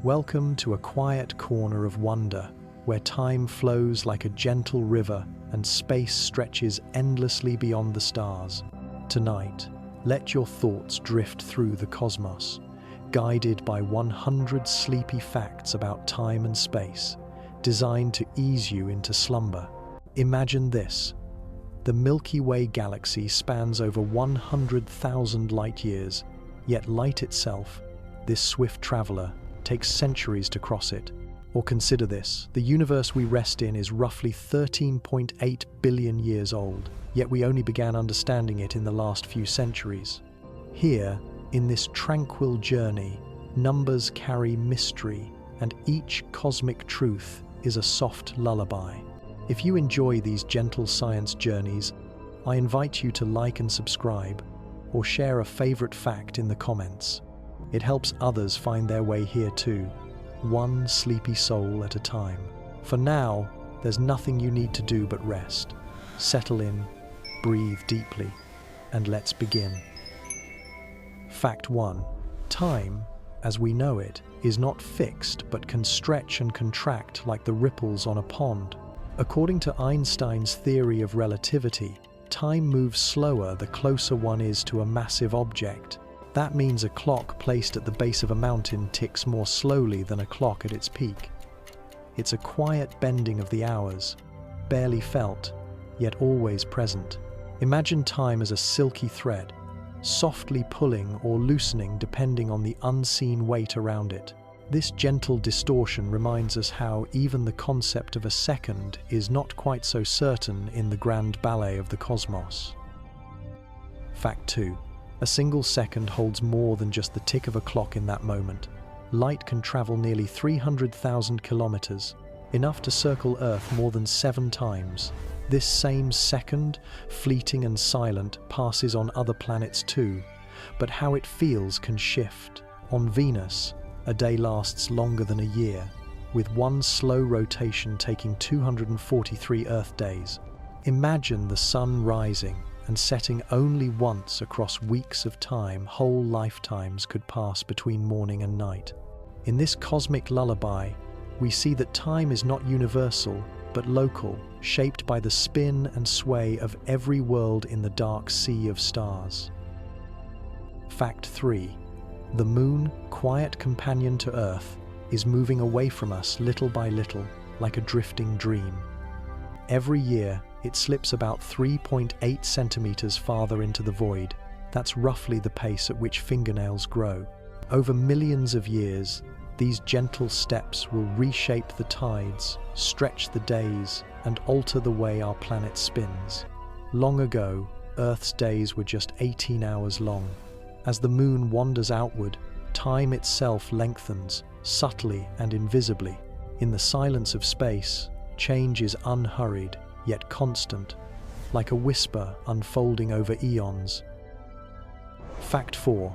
Welcome to a quiet corner of wonder, where time flows like a gentle river and space stretches endlessly beyond the stars. Tonight, let your thoughts drift through the cosmos, guided by 100 sleepy facts about time and space, designed to ease you into slumber. Imagine this. The Milky Way galaxy spans over 100,000 light-years, yet light itself, this swift traveler, takes centuries to cross it. Or consider this, the universe we rest in is roughly 13.8 billion years old, yet we only began understanding it in the last few centuries. Here, in this tranquil journey, numbers carry mystery, and each cosmic truth is a soft lullaby. If you enjoy these gentle science journeys, I invite you to like and subscribe, or share a favorite fact in the comments. It helps others find their way here too, one sleepy soul at a time. For now, there's nothing you need to do but rest. Settle in, breathe deeply, and let's begin. Fact 1. Time, as we know it, is not fixed but can stretch and contract like the ripples on a pond. According to Einstein's theory of relativity, time moves slower the closer one is to a massive object. That means a clock placed at the base of a mountain ticks more slowly than a clock at its peak. It's a quiet bending of the hours, barely felt, yet always present. Imagine time as a silky thread, softly pulling or loosening depending on the unseen weight around it. This gentle distortion reminds us how even the concept of a second is not quite so certain in the grand ballet of the cosmos. Fact 2. A single second holds more than just the tick of a clock in that moment. Light can travel nearly 300,000 kilometers, enough to circle Earth more than 7 times. This same second, fleeting and silent, passes on other planets too, but how it feels can shift. On Venus, a day lasts longer than a year, with one slow rotation taking 243 Earth days. Imagine the sun rising and setting only once across weeks of time. Whole lifetimes could pass between morning and night. In this cosmic lullaby, we see that time is not universal, but local, shaped by the spin and sway of every world in the dark sea of stars. Fact 3. The moon, quiet companion to Earth, is moving away from us little by little, like a drifting dream. Every year, it slips about 3.8 centimeters farther into the void. That's roughly the pace at which fingernails grow. Over millions of years, these gentle steps will reshape the tides, stretch the days, and alter the way our planet spins. Long ago, Earth's days were just 18 hours long. As the moon wanders outward, time itself lengthens, subtly and invisibly. In the silence of space, change is unhurried, yet constant, like a whisper unfolding over eons. Fact 4.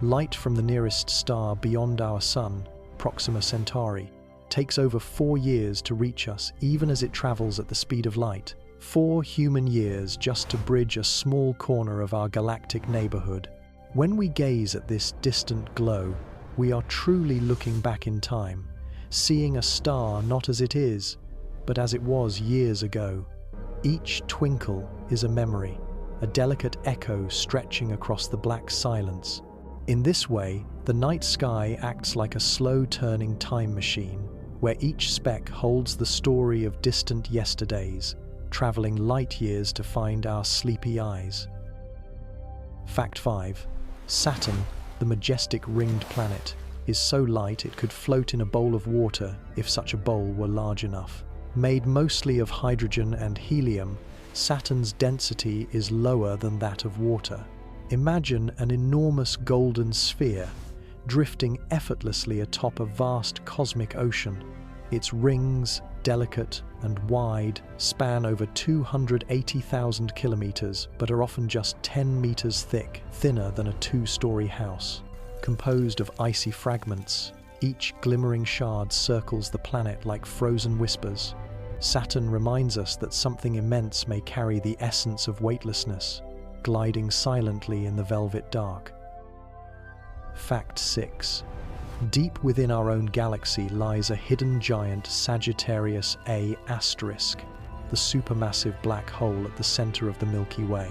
Light from the nearest star beyond our Sun, Proxima Centauri, takes over 4 years to reach us, even as it travels at the speed of light. 4 human years just to bridge a small corner of our galactic neighborhood. When we gaze at this distant glow, we are truly looking back in time, seeing a star not as it is, but as it was years ago. Each twinkle is a memory, a delicate echo stretching across the black silence. In this way, the night sky acts like a slow-turning time machine, where each speck holds the story of distant yesterdays, traveling light years to find our sleepy eyes. Fact 5. Saturn, the majestic ringed planet, is so light it could float in a bowl of water if such a bowl were large enough. Made mostly of hydrogen and helium, Saturn's density is lower than that of water. Imagine an enormous golden sphere, drifting effortlessly atop a vast cosmic ocean. Its rings, delicate and wide, span over 280,000 kilometers, but are often just 10 meters thick, thinner than a 2-story house. Composed of icy fragments, each glimmering shard circles the planet like frozen whispers. Saturn reminds us that something immense may carry the essence of weightlessness, gliding silently in the velvet dark. Fact 6. Deep within our own galaxy lies a hidden giant Sagittarius A*, the supermassive black hole at the center of the Milky Way.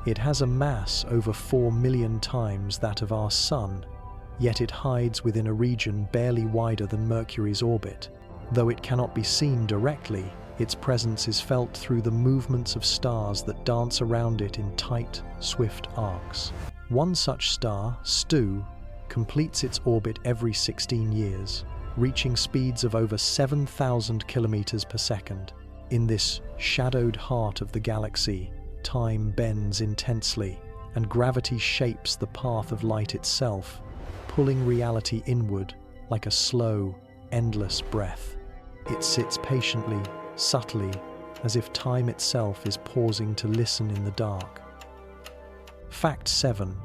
It has a mass over 4 million times that of our Sun, yet it hides within a region barely wider than Mercury's orbit. Though it cannot be seen directly, its presence is felt through the movements of stars that dance around it in tight, swift arcs. One such star, Stu, completes its orbit every 16 years, reaching speeds of over 7,000 kilometers per second. In this shadowed heart of the galaxy, time bends intensely, and gravity shapes the path of light itself, pulling reality inward like a slow, endless breath. It sits patiently, subtly, as if time itself is pausing to listen in the dark. Fact 7.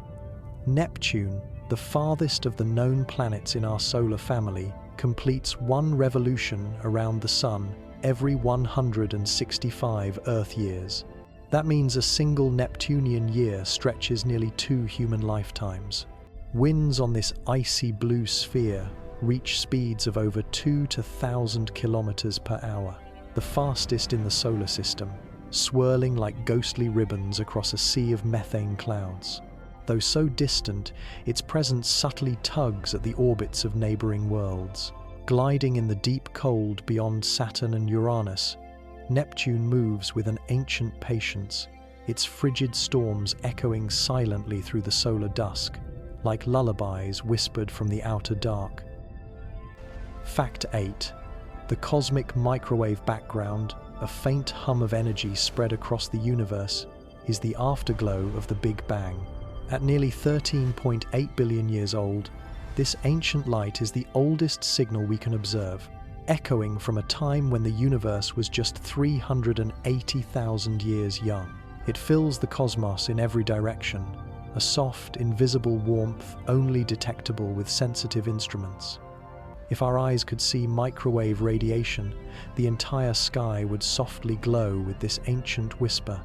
Neptune, the farthest of the known planets in our solar family, completes one revolution around the Sun every 165 Earth years. That means a single Neptunian year stretches nearly 2 human lifetimes. Winds on this icy blue sphere reach speeds of over 2 to 1,000 kilometers per hour, the fastest in the solar system, swirling like ghostly ribbons across a sea of methane clouds. Though so distant, its presence subtly tugs at the orbits of neighboring worlds. Gliding in the deep cold beyond Saturn and Uranus, Neptune moves with an ancient patience, its frigid storms echoing silently through the solar dusk, like lullabies whispered from the outer dark. Fact 8. The cosmic microwave background, a faint hum of energy spread across the universe, is the afterglow of the Big Bang. At nearly 13.8 billion years old, this ancient light is the oldest signal we can observe, echoing from a time when the universe was just 380,000 years young. It fills the cosmos in every direction, a soft, invisible warmth only detectable with sensitive instruments. If our eyes could see microwave radiation, the entire sky would softly glow with this ancient whisper.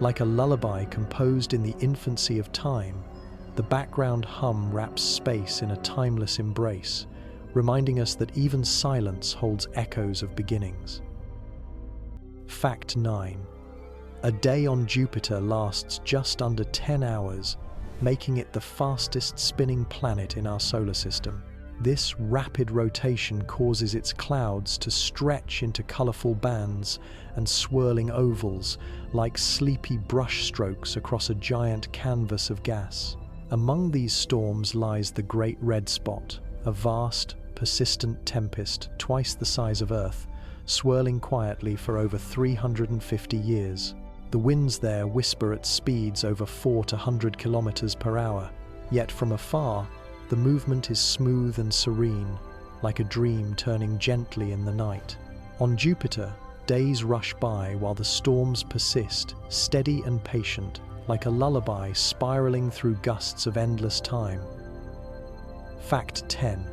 Like a lullaby composed in the infancy of time, the background hum wraps space in a timeless embrace, reminding us that even silence holds echoes of beginnings. Fact 9. A day on Jupiter lasts just under 10 hours, making it the fastest spinning planet in our solar system. This rapid rotation causes its clouds to stretch into colorful bands and swirling ovals like sleepy brushstrokes across a giant canvas of gas. Among these storms lies the Great Red Spot, a vast, persistent tempest twice the size of Earth, swirling quietly for over 350 years. The winds there whisper at speeds over 400 kilometers per hour, yet from afar, the movement is smooth and serene, like a dream turning gently in the night. On Jupiter, days rush by while the storms persist, steady and patient, like a lullaby spiraling through gusts of endless time. Fact 10.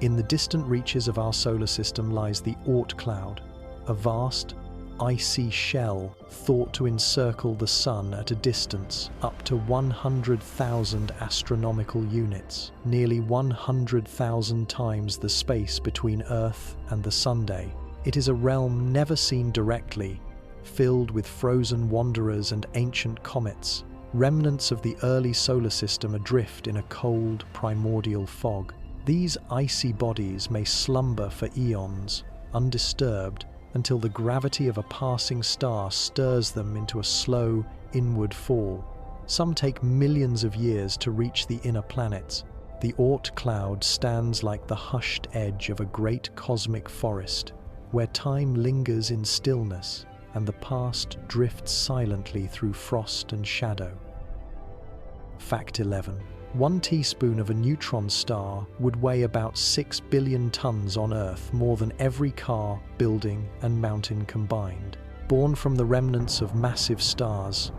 In the distant reaches of our solar system lies the Oort cloud, a vast, icy shell thought to encircle the Sun at a distance up to 100,000 astronomical units, nearly 100,000 times the space between Earth and the Sunday. It is a realm never seen directly, filled with frozen wanderers and ancient comets, remnants of the early solar system adrift in a cold, primordial fog. These icy bodies may slumber for eons, undisturbed, until the gravity of a passing star stirs them into a slow, inward fall. Some take millions of years to reach the inner planets. The Oort cloud stands like the hushed edge of a great cosmic forest, where time lingers in stillness and the past drifts silently through frost and shadow. Fact 11. 1 teaspoon of a neutron star would weigh about 6 billion tons on Earth, more than every car, building, and mountain combined. Born from the remnants of massive stars,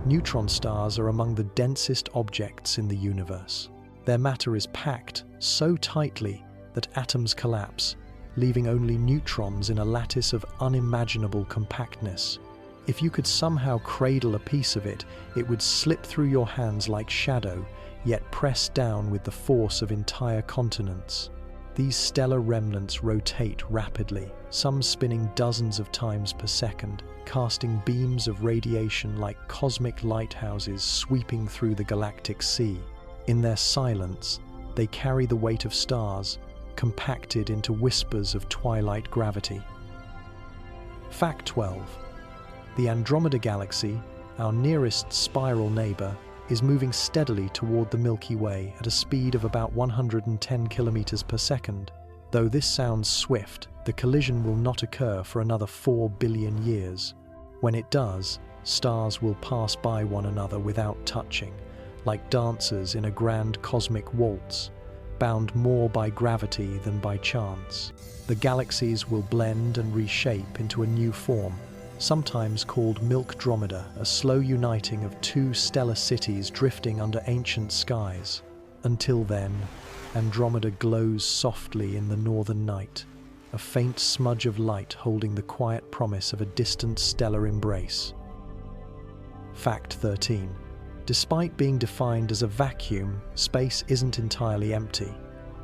neutron stars are among the densest objects in the universe. Their matter is packed so tightly that atoms collapse, leaving only neutrons in a lattice of unimaginable compactness. If you could somehow cradle a piece of it, it would slip through your hands like shadow, yet pressed down with the force of entire continents. These stellar remnants rotate rapidly, some spinning dozens of times per second, casting beams of radiation like cosmic lighthouses sweeping through the galactic sea. In their silence, they carry the weight of stars, compacted into whispers of twilight gravity. Fact 12. The Andromeda Galaxy, our nearest spiral neighbor, is moving steadily toward the Milky Way at a speed of about 110 kilometers per second. Though this sounds swift, the collision will not occur for another 4 billion years. When it does, stars will pass by one another without touching, like dancers in a grand cosmic waltz, bound more by gravity than by chance. The galaxies will blend and reshape into a new form, sometimes called Milkdromeda, a slow uniting of two stellar cities drifting under ancient skies. Until then, Andromeda glows softly in the northern night, a faint smudge of light holding the quiet promise of a distant stellar embrace. Fact 13. Despite being defined as a vacuum, space isn't entirely empty.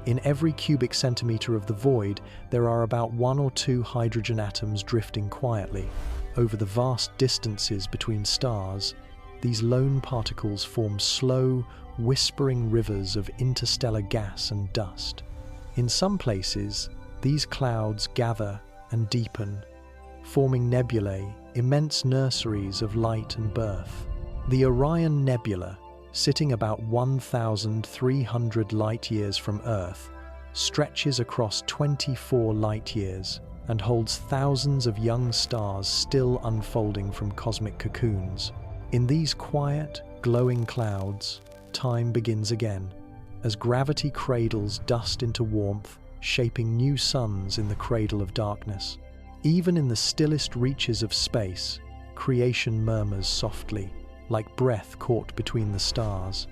In every cubic centimeter of the void, there are about 1 or 2 hydrogen atoms drifting quietly. Over the vast distances between stars, these lone particles form slow, whispering rivers of interstellar gas and dust. In some places, these clouds gather and deepen, forming nebulae, immense nurseries of light and birth. The Orion Nebula, sitting about 1,300 light-years from Earth, stretches across 24 light-years and holds thousands of young stars still unfolding from cosmic cocoons. In these quiet, glowing clouds, time begins again, as gravity cradles dust into warmth, shaping new suns in the cradle of darkness. Even in the stillest reaches of space, creation murmurs softly, like breath caught between the stars.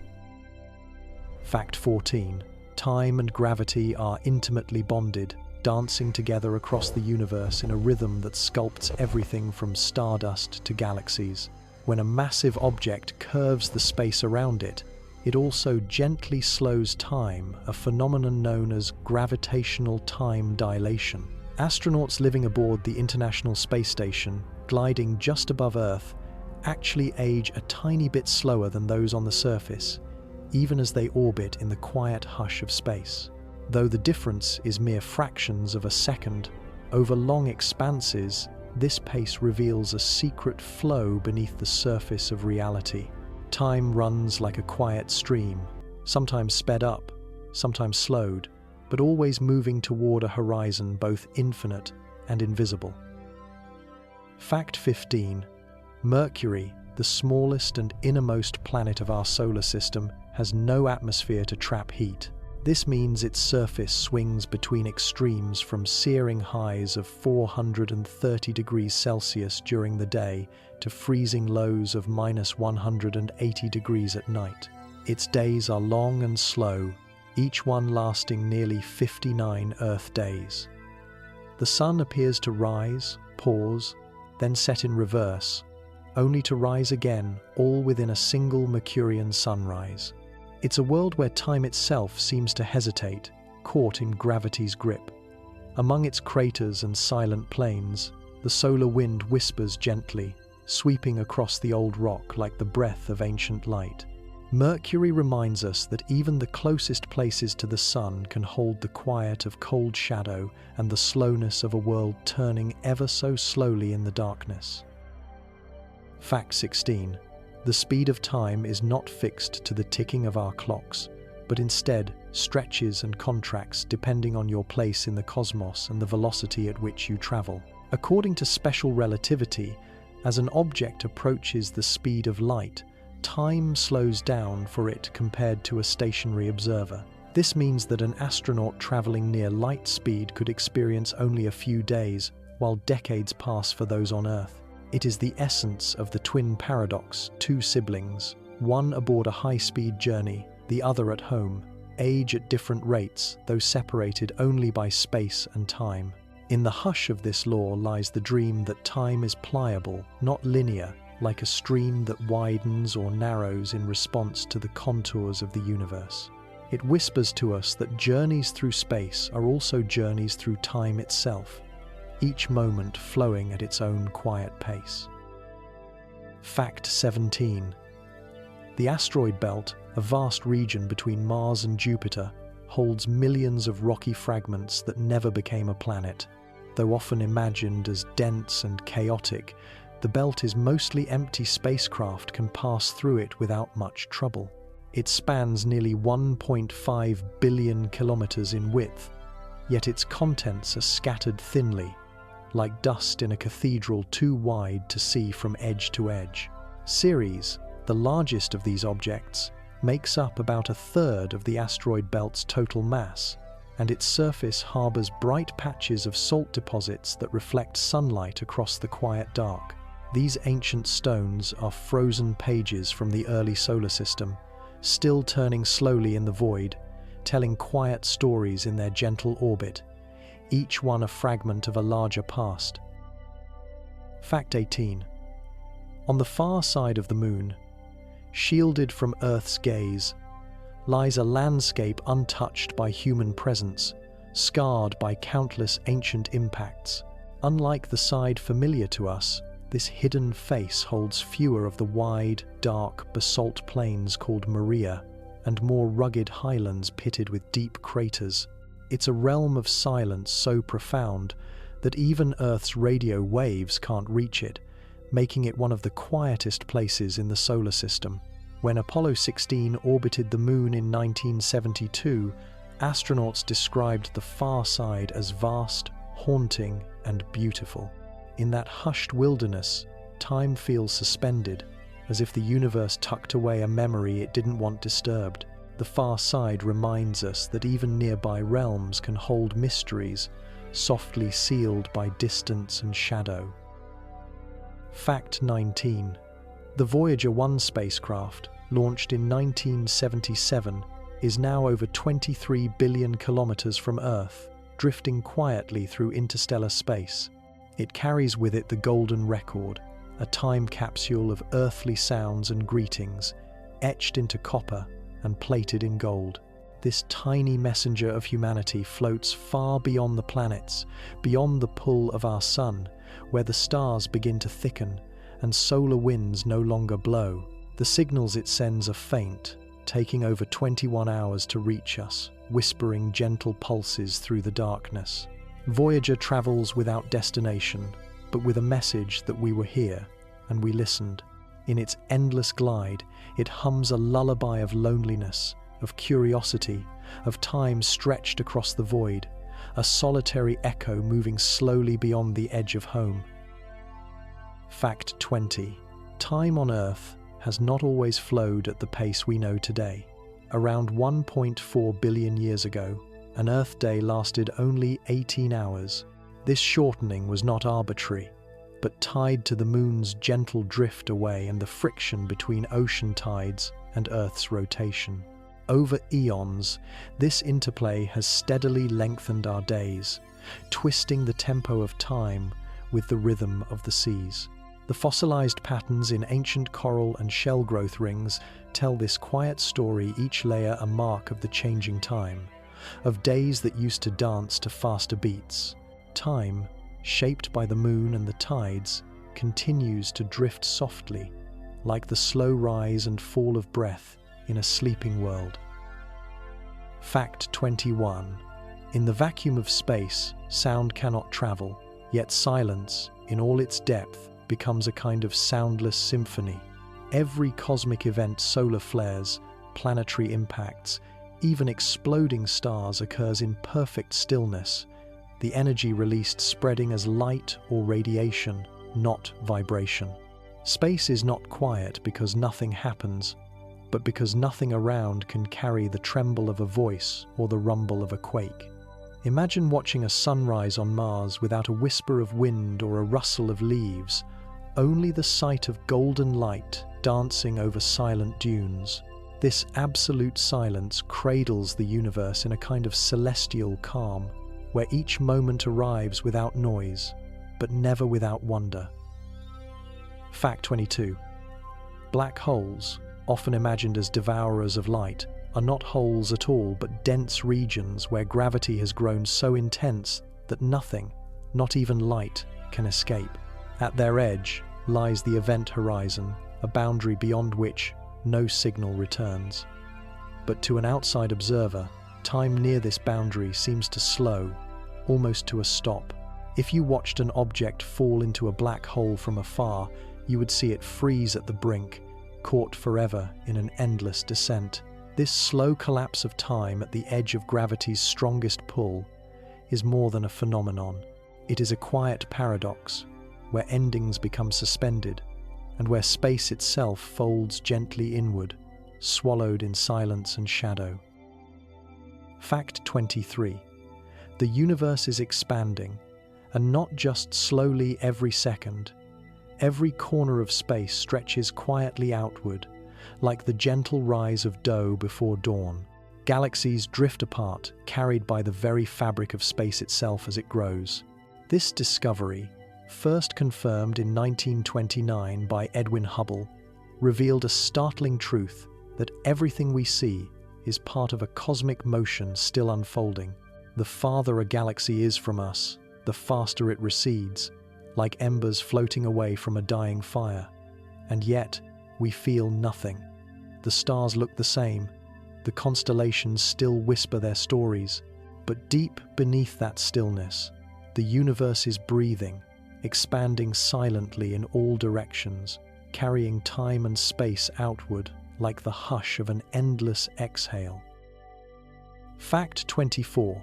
Fact 14. Time and gravity are intimately bonded, dancing together across the universe in a rhythm that sculpts everything from stardust to galaxies. When a massive object curves the space around it, it also gently slows time, a phenomenon known as gravitational time dilation. Astronauts living aboard the International Space Station, gliding just above Earth, actually age a tiny bit slower than those on the surface, even as they orbit in the quiet hush of space. Though the difference is mere fractions of a second, over long expanses, this pace reveals a secret flow beneath the surface of reality. Time runs like a quiet stream, sometimes sped up, sometimes slowed, but always moving toward a horizon both infinite and invisible. Fact 15. Mercury, the smallest and innermost planet of our solar system, has no atmosphere to trap heat. This means its surface swings between extremes from searing highs of 430 degrees Celsius during the day to freezing lows of -180 degrees at night. Its days are long and slow, each one lasting nearly 59 Earth days. The sun appears to rise, pause, then set in reverse, only to rise again, all within a single Mercurian sunrise. It's a world where time itself seems to hesitate, caught in gravity's grip. Among its craters and silent plains, the solar wind whispers gently, sweeping across the old rock like the breath of ancient light. Mercury reminds us that even the closest places to the sun can hold the quiet of cold shadow and the slowness of a world turning ever so slowly in the darkness. Fact 16. The speed of time is not fixed to the ticking of our clocks, but instead stretches and contracts depending on your place in the cosmos and the velocity at which you travel. According to special relativity, as an object approaches the speed of light, time slows down for it compared to a stationary observer. This means that an astronaut traveling near light speed could experience only a few days, while decades pass for those on Earth. It is the essence of the twin paradox: two siblings, one aboard a high-speed journey, the other at home, age at different rates, though separated only by space and time. In the hush of this law lies the dream that time is pliable, not linear, like a stream that widens or narrows in response to the contours of the universe. It whispers to us that journeys through space are also journeys through time itself, each moment flowing at its own quiet pace. Fact 17. The asteroid belt, a vast region between Mars and Jupiter, holds millions of rocky fragments that never became a planet. Though often imagined as dense and chaotic, the belt is mostly empty. Spacecraft can pass through it without much trouble. It spans nearly 1.5 billion kilometers in width, yet its contents are scattered thinly, like dust in a cathedral too wide to see from edge to edge. Ceres, the largest of these objects, makes up about a third of the asteroid belt's total mass, and its surface harbors bright patches of salt deposits that reflect sunlight across the quiet dark. These ancient stones are frozen pages from the early solar system, still turning slowly in the void, telling quiet stories in their gentle orbit, each one a fragment of a larger past. Fact 18. On the far side of the moon, shielded from Earth's gaze, lies a landscape untouched by human presence, scarred by countless ancient impacts. Unlike the side familiar to us, this hidden face holds fewer of the wide, dark basalt plains called Maria, and more rugged highlands pitted with deep craters. It's a realm of silence so profound that even Earth's radio waves can't reach it, making it one of the quietest places in the solar system. When Apollo 16 orbited the moon in 1972, astronauts described the far side as vast, haunting, and beautiful. In that hushed wilderness, time feels suspended, as if the universe tucked away a memory it didn't want disturbed. The far side reminds us that even nearby realms can hold mysteries, softly sealed by distance and shadow. Fact 19. The Voyager 1 spacecraft, launched in 1977, is now over 23 billion kilometers from Earth, drifting quietly through interstellar space. It carries with it the Golden Record, a time capsule of earthly sounds and greetings, etched into copper and plated in gold. This tiny messenger of humanity floats far beyond the planets, beyond the pull of our sun, where the stars begin to thicken and solar winds no longer blow. The signals it sends are faint, taking over 21 hours to reach us, whispering gentle pulses through the darkness. Voyager travels without destination, but with a message that we were here, and we listened. In its endless glide, it hums a lullaby of loneliness, of curiosity, of time stretched across the void, a solitary echo moving slowly beyond the edge of home. Fact 20. Time on Earth has not always flowed at the pace we know today. Around 1.4 billion years ago, an Earth day lasted only 18 hours. This shortening was not arbitrary, but tied to the moon's gentle drift away and the friction between ocean tides and Earth's rotation. Over eons, this interplay has steadily lengthened our days, twisting the tempo of time with the rhythm of the seas. The fossilized patterns in ancient coral and shell growth rings tell this quiet story, each layer a mark of the changing time, of days that used to dance to faster beats. Time, shaped by the moon and the tides, continues to drift softly, like the slow rise and fall of breath in a sleeping world. Fact 21. In the vacuum of space, sound cannot travel, yet silence, in all its depth, becomes a kind of soundless symphony. Every cosmic event, solar flares, planetary impacts, even exploding stars, occurs in perfect stillness, the energy released spreading as light or radiation, not vibration. Space is not quiet because nothing happens, but because nothing around can carry the tremble of a voice or the rumble of a quake. Imagine watching a sunrise on Mars without a whisper of wind or a rustle of leaves, only the sight of golden light dancing over silent dunes. This absolute silence cradles the universe in a kind of celestial calm, where each moment arrives without noise, but never without wonder. Fact 22. Black holes, often imagined as devourers of light, are not holes at all, but dense regions where gravity has grown so intense that nothing, not even light, can escape. At their edge lies the event horizon, a boundary beyond which no signal returns. But to an outside observer, time near this boundary seems to slow, almost to a stop. If you watched an object fall into a black hole from afar, you would see it freeze at the brink, caught forever in an endless descent. This slow collapse of time at the edge of gravity's strongest pull is more than a phenomenon. It is a quiet paradox, where endings become suspended, and where space itself folds gently inward, swallowed in silence and shadow. Fact 23. The universe is expanding, and not just slowly every second. Every corner of space stretches quietly outward, like the gentle rise of dough before dawn. Galaxies drift apart, carried by the very fabric of space itself as it grows. This discovery, first confirmed in 1929 by Edwin Hubble, revealed a startling truth that everything we see is part of a cosmic motion still unfolding. The farther a galaxy is from us, the faster it recedes, like embers floating away from a dying fire. And yet, we feel nothing. The stars look the same, the constellations still whisper their stories, but deep beneath that stillness, the universe is breathing, expanding silently in all directions, carrying time and space outward like the hush of an endless exhale. Fact 24.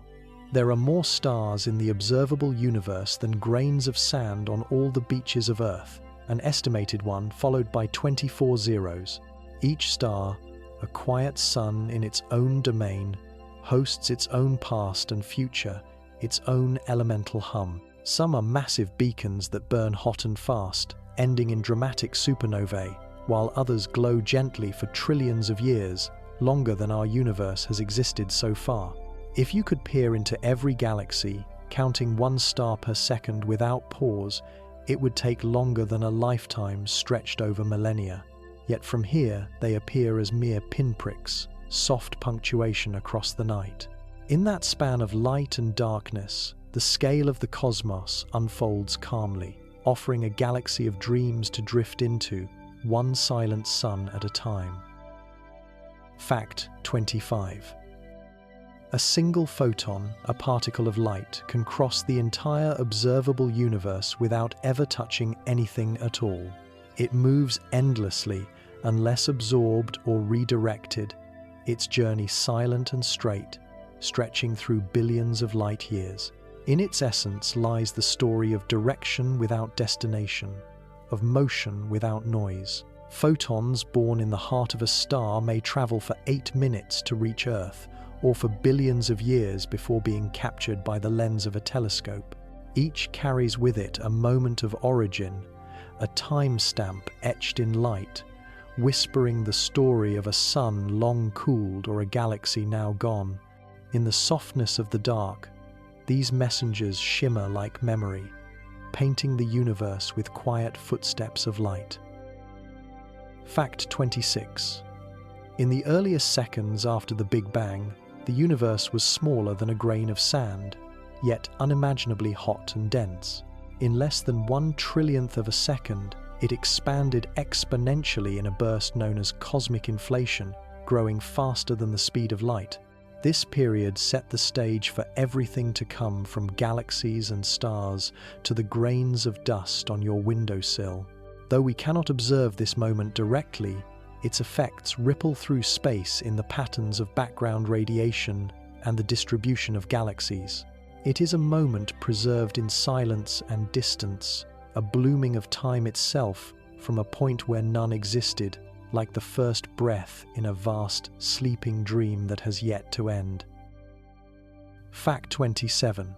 There are more stars in the observable universe than grains of sand on all the beaches of Earth, an estimated one followed by 24 zeros. Each star, a quiet sun in its own domain, hosts its own past and future, its own elemental hum. Some are massive beacons that burn hot and fast, ending in dramatic supernovae, while others glow gently for trillions of years, longer than our universe has existed so far. If you could peer into every galaxy, counting one star per second without pause, it would take longer than a lifetime stretched over millennia. Yet from here, they appear as mere pinpricks, soft punctuation across the night. In that span of light and darkness, the scale of the cosmos unfolds calmly, offering a galaxy of dreams to drift into, one silent sun at a time. Fact 25. A single photon, a particle of light, can cross the entire observable universe without ever touching anything at all. It moves endlessly, unless absorbed or redirected, its journey silent and straight, stretching through billions of light years. In its essence lies the story of direction without destination, of motion without noise. Photons born in the heart of a star may travel for 8 minutes to reach Earth, or for billions of years before being captured by the lens of a telescope. Each carries with it a moment of origin, a timestamp etched in light, whispering the story of a sun long cooled or a galaxy now gone. In the softness of the dark, these messengers shimmer like memory, painting the universe with quiet footsteps of light. Fact 26. In the earliest seconds after the Big Bang, the universe was smaller than a grain of sand, yet unimaginably hot and dense. In less than 1/trillionth of a second, it expanded exponentially in a burst known as cosmic inflation, growing faster than the speed of light. This period set the stage for everything to come, from galaxies and stars to the grains of dust on your windowsill. Though we cannot observe this moment directly, its effects ripple through space in the patterns of background radiation and the distribution of galaxies. It is a moment preserved in silence and distance, a blooming of time itself from a point where none existed, like the first breath in a vast, sleeping dream that has yet to end. Fact 27.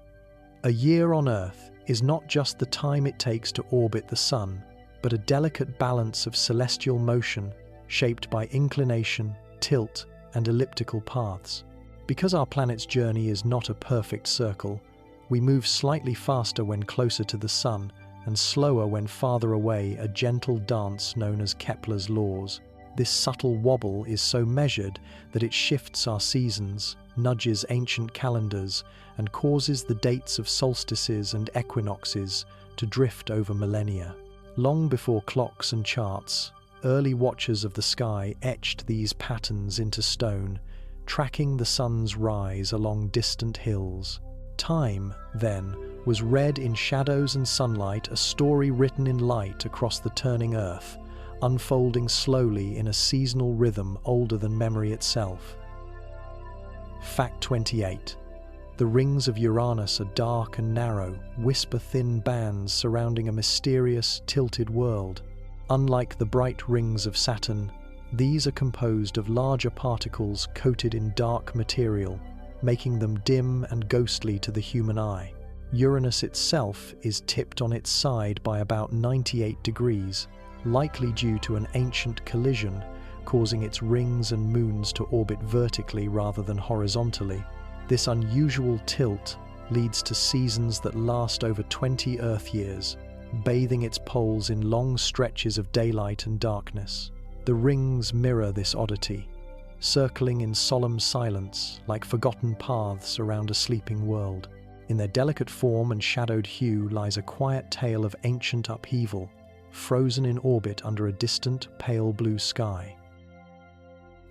A year on Earth is not just the time it takes to orbit the Sun, but a delicate balance of celestial motion shaped by inclination, tilt, and elliptical paths. Because our planet's journey is not a perfect circle, we move slightly faster when closer to the Sun and slower when farther away, a gentle dance known as Kepler's laws. This subtle wobble is so measured that it shifts our seasons, nudges ancient calendars, and causes the dates of solstices and equinoxes to drift over millennia. Long before clocks and charts, early watchers of the sky etched these patterns into stone, tracking the sun's rise along distant hills. Time, then, was read in shadows and sunlight, a story written in light across the turning earth, unfolding slowly in a seasonal rhythm older than memory itself. Fact 28. The rings of Uranus are dark and narrow, whisper-thin bands surrounding a mysterious, tilted world. Unlike the bright rings of Saturn, these are composed of larger particles coated in dark material, making them dim and ghostly to the human eye. Uranus itself is tipped on its side by about 98 degrees, likely due to an ancient collision, causing its rings and moons to orbit vertically rather than horizontally. This unusual tilt leads to seasons that last over 20 Earth years, bathing its poles in long stretches of daylight and darkness. The rings mirror this oddity, circling in solemn silence like forgotten paths around a sleeping world. In their delicate form and shadowed hue lies a quiet tale of ancient upheaval, frozen in orbit under a distant, pale blue sky.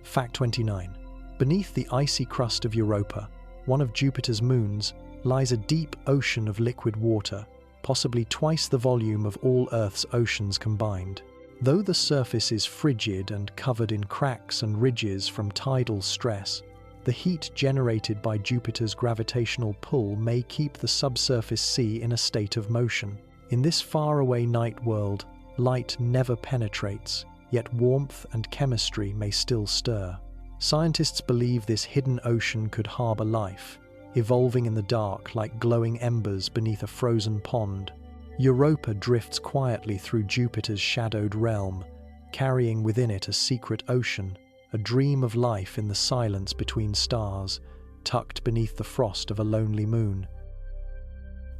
Fact 29. Beneath the icy crust of Europa, one of Jupiter's moons, lies a deep ocean of liquid water, possibly twice the volume of all Earth's oceans combined. Though the surface is frigid and covered in cracks and ridges from tidal stress, the heat generated by Jupiter's gravitational pull may keep the subsurface sea in a state of motion. In this faraway night world, light never penetrates, yet warmth and chemistry may still stir. Scientists believe this hidden ocean could harbor life, evolving in the dark like glowing embers beneath a frozen pond. Europa drifts quietly through Jupiter's shadowed realm, carrying within it a secret ocean, a dream of life in the silence between stars, tucked beneath the frost of a lonely moon.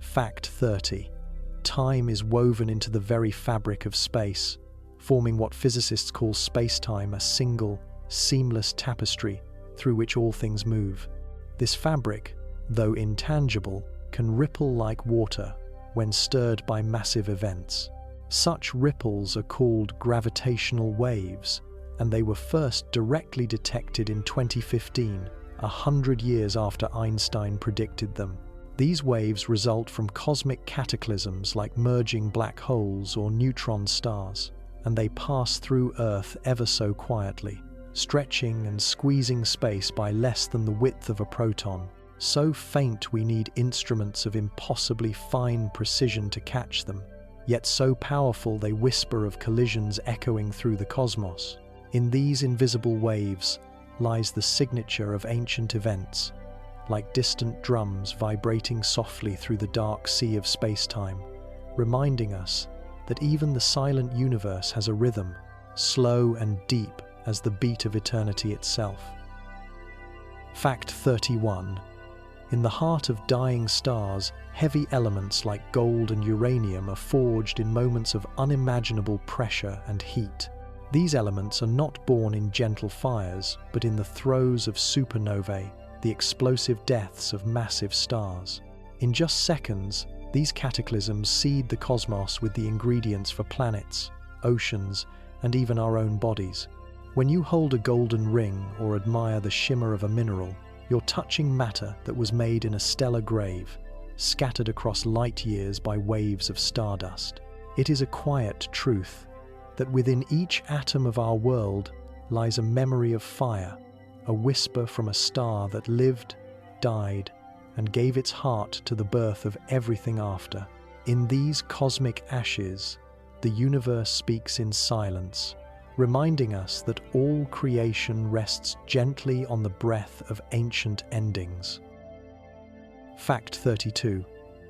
Fact 30. Time is woven into the very fabric of space, forming what physicists call space-time, a single, seamless tapestry through which all things move. This fabric, though intangible, can ripple like water when stirred by massive events. Such ripples are called gravitational waves, and they were first directly detected in 2015, 100 years after Einstein predicted them. These waves result from cosmic cataclysms like merging black holes or neutron stars, and they pass through Earth ever so quietly, stretching and squeezing space by less than the width of a proton. So faint we need instruments of impossibly fine precision to catch them, yet so powerful they whisper of collisions echoing through the cosmos. In these invisible waves lies the signature of ancient events, like distant drums vibrating softly through the dark sea of space-time, reminding us that even the silent universe has a rhythm, slow and deep as the beat of eternity itself. Fact 31. In the heart of dying stars, heavy elements like gold and uranium are forged in moments of unimaginable pressure and heat. These elements are not born in gentle fires, but in the throes of supernovae, the explosive deaths of massive stars. In just seconds, these cataclysms seed the cosmos with the ingredients for planets, oceans, and even our own bodies. When you hold a golden ring or admire the shimmer of a mineral, you're touching matter that was made in a stellar grave, scattered across light years by waves of stardust. It is a quiet truth that within each atom of our world lies a memory of fire, a whisper from a star that lived, died, and gave its heart to the birth of everything after. In these cosmic ashes, the universe speaks in silence, reminding us that all creation rests gently on the breath of ancient endings. Fact 32.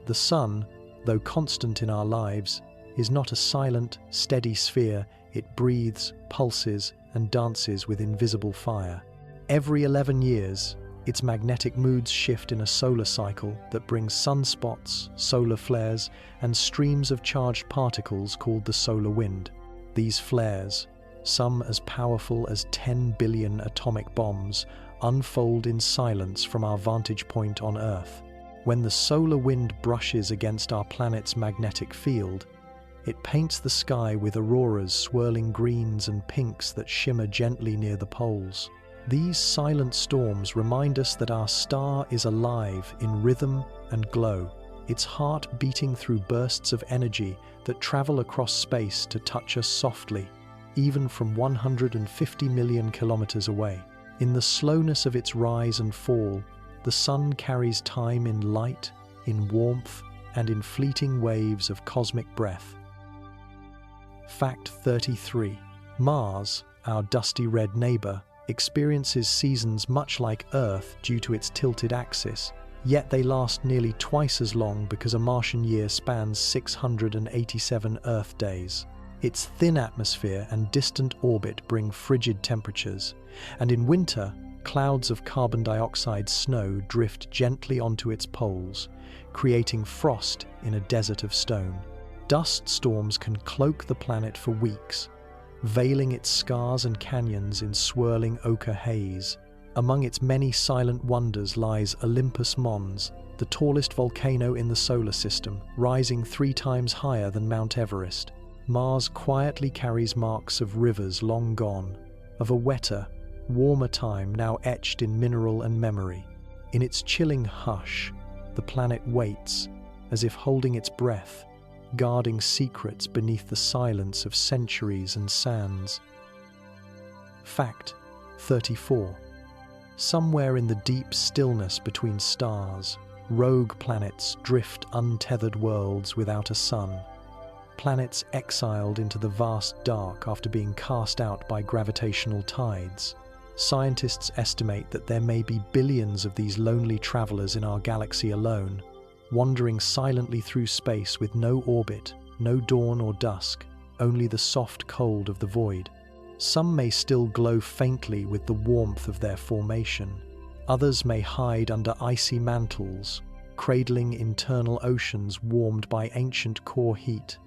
The sun, though constant in our lives, is not a silent, steady sphere. It breathes, pulses, and dances with invisible fire. Every 11 years, its magnetic moods shift in a solar cycle that brings sunspots, solar flares, and streams of charged particles called the solar wind. These flares, some as powerful as 10 billion atomic bombs, unfold in silence from our vantage point on Earth. When the solar wind brushes against our planet's magnetic field, it paints the sky with auroras, swirling greens and pinks that shimmer gently near the poles. These silent storms remind us that our star is alive in rhythm and glow, its heart beating through bursts of energy that travel across space to touch us softly, even from 150 million kilometers away. In the slowness of its rise and fall, the sun carries time in light, in warmth, and in fleeting waves of cosmic breath. Fact 33. Mars, our dusty red neighbor, experiences seasons much like Earth due to its tilted axis, yet they last nearly twice as long because a Martian year spans 687 Earth days. Its thin atmosphere and distant orbit bring frigid temperatures, and in winter, clouds of carbon dioxide snow drift gently onto its poles, creating frost in a desert of stone. Dust storms can cloak the planet for weeks, veiling its scars and canyons in swirling ochre haze. Among its many silent wonders lies Olympus Mons, the tallest volcano in the solar system, rising 3 times higher than Mount Everest. Mars quietly carries marks of rivers long gone, of a wetter, warmer time now etched in mineral and memory. In its chilling hush, the planet waits, as if holding its breath, guarding secrets beneath the silence of centuries and sands. Fact 34. Somewhere in the deep stillness between stars, rogue planets drift untethered worlds without a sun. Planets exiled into the vast dark after being cast out by gravitational tides. Scientists estimate that there may be billions of these lonely travelers in our galaxy alone, wandering silently through space with no orbit, no dawn or dusk, only the soft cold of the void. Some may still glow faintly with the warmth of their formation. Others may hide under icy mantles, cradling internal oceans warmed by ancient core heat.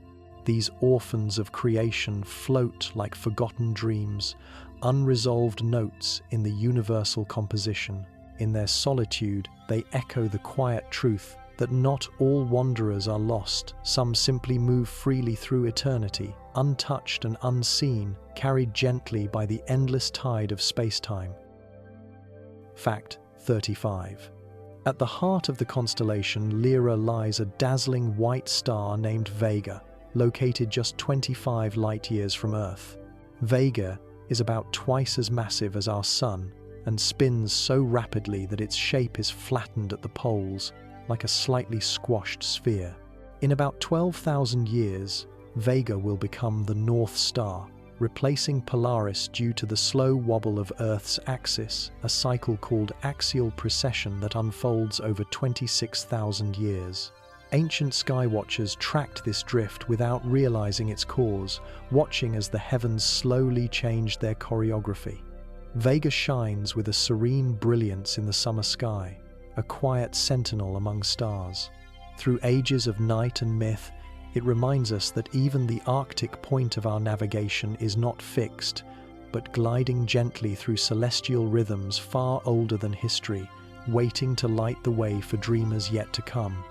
These orphans of creation float like forgotten dreams, unresolved notes in the universal composition. In their solitude, they echo the quiet truth that not all wanderers are lost. Some simply move freely through eternity, untouched and unseen, carried gently by the endless tide of space-time. Fact 35. At the heart of the constellation Lyra lies a dazzling white star named Vega, located just 25 light-years from Earth. Vega is about twice as massive as our Sun and spins so rapidly that its shape is flattened at the poles, like a slightly squashed sphere. In about 12,000 years, Vega will become the North Star, replacing Polaris due to the slow wobble of Earth's axis, a cycle called axial precession that unfolds over 26,000 years. Ancient skywatchers tracked this drift without realizing its cause, watching as the heavens slowly changed their choreography. Vega shines with a serene brilliance in the summer sky, a quiet sentinel among stars. Through ages of night and myth, it reminds us that even the Arctic point of our navigation is not fixed, but gliding gently through celestial rhythms far older than history, waiting to light the way for dreamers yet to come.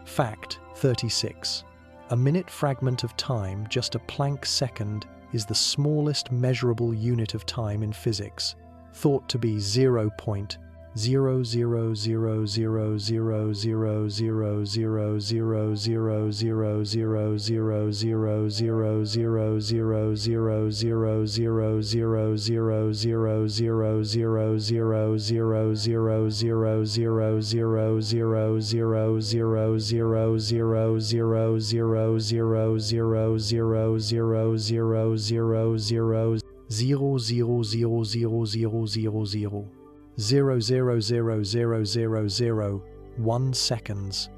Fact 36. A minute fragment of time, just a Planck second, is the smallest measurable unit of time in physics, thought to be 0.0000000000000000001 seconds.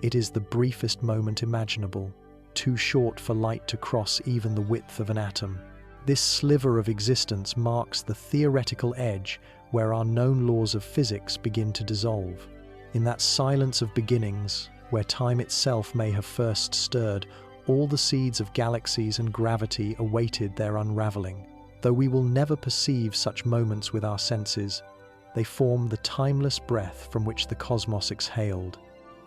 It is the briefest moment imaginable, too short for light to cross even the width of an atom. This sliver of existence marks the theoretical edge where our known laws of physics begin to dissolve. In that silence of beginnings, where time itself may have first stirred, all the seeds of galaxies and gravity awaited their unraveling. Though we will never perceive such moments with our senses, they form the timeless breath from which the cosmos exhaled.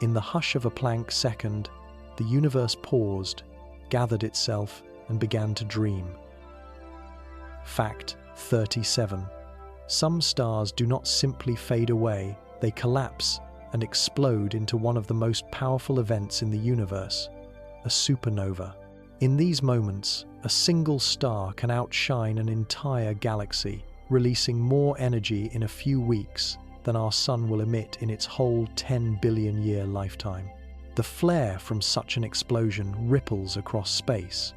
In the hush of a Planck second, the universe paused, gathered itself, and began to dream. Fact 37. Some stars do not simply fade away, they collapse and explode into one of the most powerful events in the universe, a supernova. In these moments, a single star can outshine an entire galaxy, releasing more energy in a few weeks than our sun will emit in its whole 10 billion year lifetime. The flare from such an explosion ripples across space,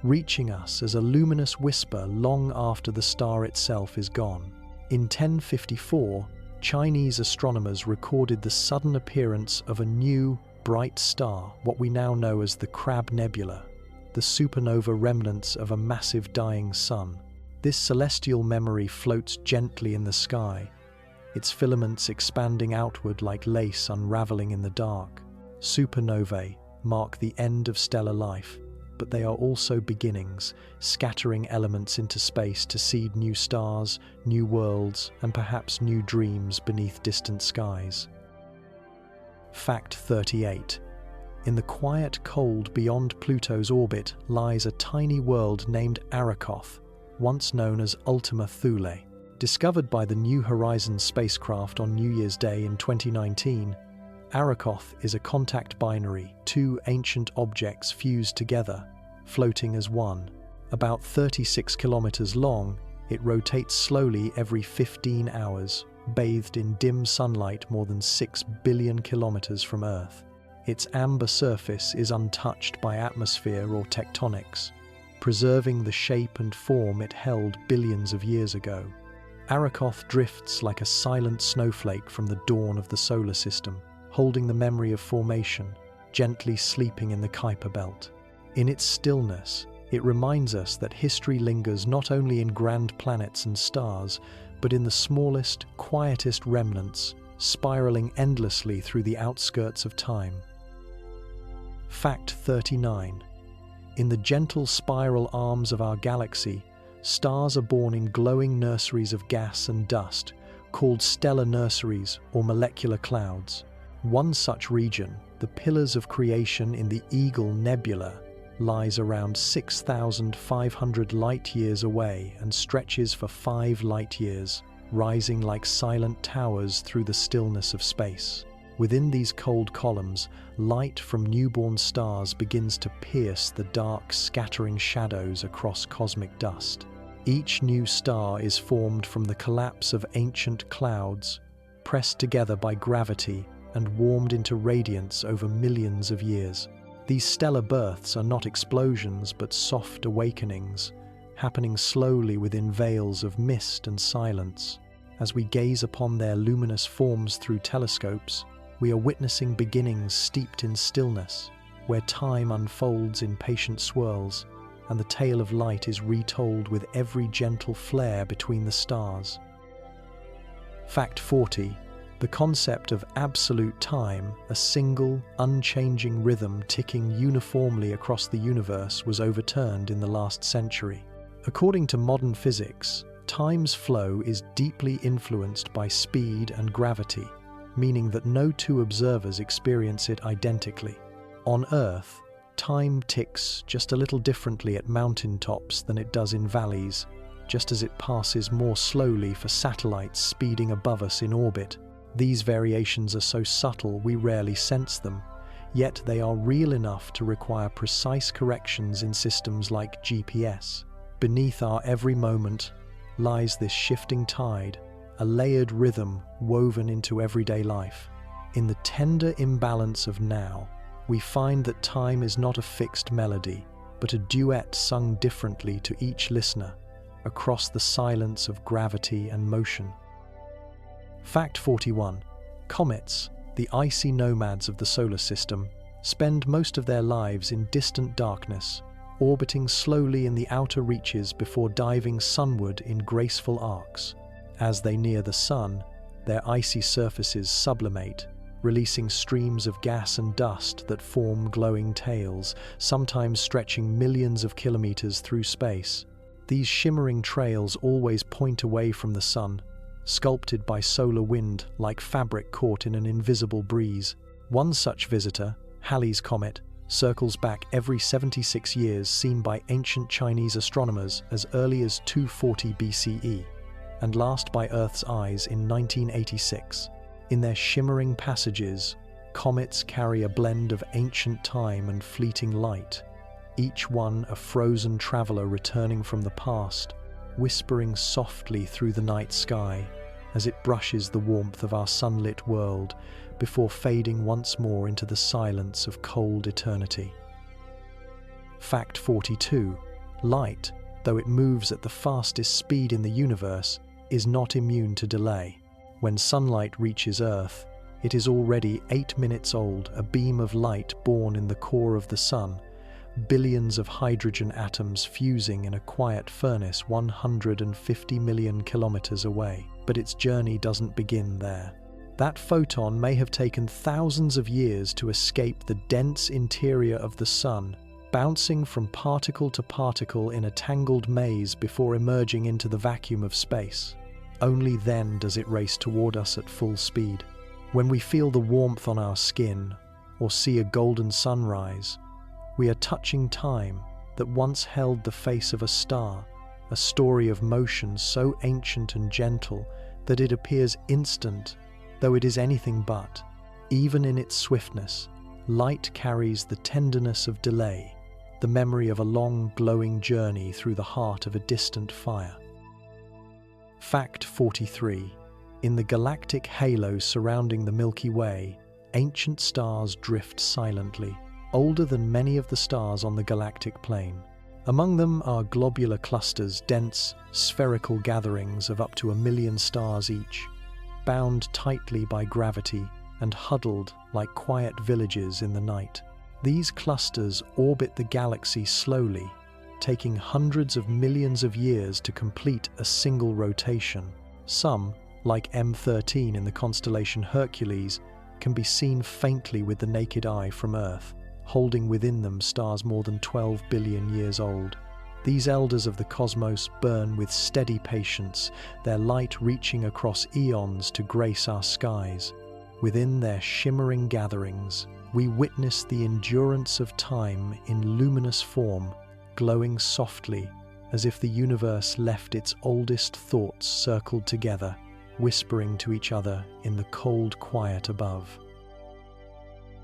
reaching us as a luminous whisper long after the star itself is gone. In 1054, Chinese astronomers recorded the sudden appearance of a new, bright star, what we now know as the Crab Nebula, the supernova remnants of a massive dying sun. This celestial memory floats gently in the sky, its filaments expanding outward like lace unraveling in the dark. Supernovae mark the end of stellar life, but they are also beginnings, scattering elements into space to seed new stars, new worlds, and perhaps new dreams beneath distant skies. Fact 38. In the quiet cold beyond Pluto's orbit lies a tiny world named Arrokoth, once known as Ultima Thule. Discovered by the New Horizons spacecraft on New Year's Day in 2019, Arrokoth is a contact binary, two ancient objects fused together, floating as one. About 36 kilometers long, it rotates slowly every 15 hours, bathed in dim sunlight more than 6 billion kilometers from Earth. Its amber surface is untouched by atmosphere or tectonics, preserving the shape and form it held billions of years ago. Arrokoth drifts like a silent snowflake from the dawn of the solar system, holding the memory of formation, gently sleeping in the Kuiper belt. In its stillness, it reminds us that history lingers not only in grand planets and stars, but in the smallest, quietest remnants, spiraling endlessly through the outskirts of time. Fact 39. In the gentle spiral arms of our galaxy, stars are born in glowing nurseries of gas and dust, called stellar nurseries or molecular clouds. One such region, the Pillars of Creation in the Eagle Nebula, lies around 6,500 light-years away and stretches for 5 light-years, rising like silent towers through the stillness of space. Within these cold columns, light from newborn stars begins to pierce the dark, scattering shadows across cosmic dust. Each new star is formed from the collapse of ancient clouds, pressed together by gravity and warmed into radiance over millions of years. These stellar births are not explosions but soft awakenings, happening slowly within veils of mist and silence. As we gaze upon their luminous forms through telescopes, we are witnessing beginnings steeped in stillness, where time unfolds in patient swirls, and the tale of light is retold with every gentle flare between the stars. Fact 40. The concept of absolute time, a single, unchanging rhythm ticking uniformly across the universe, was overturned in the last century. According to modern physics, time's flow is deeply influenced by speed and gravity, meaning that no two observers experience it identically. On Earth, time ticks just a little differently at mountain tops than it does in valleys, just as it passes more slowly for satellites speeding above us in orbit. These variations are so subtle we rarely sense them, yet they are real enough to require precise corrections in systems like GPS. Beneath our every moment lies this shifting tide, a layered rhythm woven into everyday life. In the tender imbalance of now, we find that time is not a fixed melody, but a duet sung differently to each listener, across the silence of gravity and motion. Fact 41. Comets, the icy nomads of the solar system, spend most of their lives in distant darkness, orbiting slowly in the outer reaches before diving sunward in graceful arcs. As they near the sun, their icy surfaces sublimate, releasing streams of gas and dust that form glowing tails, sometimes stretching millions of kilometers through space. These shimmering trails always point away from the sun, sculpted by solar wind like fabric caught in an invisible breeze. One such visitor, Halley's Comet, circles back every 76 years, seen by ancient Chinese astronomers as early as 240 BCE, and last by Earth's eyes in 1986. In their shimmering passages, comets carry a blend of ancient time and fleeting light, each one a frozen traveler returning from the past, whispering softly through the night sky as it brushes the warmth of our sunlit world before fading once more into the silence of cold eternity. Fact 42. Light, though it moves at the fastest speed in the universe, is not immune to delay. When sunlight reaches Earth, it is already 8 minutes old, a beam of light born in the core of the sun, billions of hydrogen atoms fusing in a quiet furnace 150 million kilometers away. But its journey doesn't begin there. That photon may have taken thousands of years to escape the dense interior of the sun, bouncing from particle to particle in a tangled maze before emerging into the vacuum of space. Only then does it race toward us at full speed. When we feel the warmth on our skin or see a golden sunrise, we are touching time that once held the face of a star, a story of motion so ancient and gentle that it appears instant, though it is anything but. Even in its swiftness, light carries the tenderness of delay, the memory of a long, glowing journey through the heart of a distant fire. Fact 43. In the galactic halo surrounding the Milky Way, ancient stars drift silently, older than many of the stars on the galactic plane. Among them are globular clusters, dense, spherical gatherings of up to 1 million stars each, bound tightly by gravity and huddled like quiet villages in the night. These clusters orbit the galaxy slowly, taking hundreds of millions of years to complete a single rotation. Some, like M13 in the constellation Hercules, can be seen faintly with the naked eye from Earth, holding within them stars more than 12 billion years old. These elders of the cosmos burn with steady patience, their light reaching across eons to grace our skies. Within their shimmering gatherings, we witness the endurance of time in luminous form, glowing softly as if the universe left its oldest thoughts circled together, whispering to each other in the cold quiet above.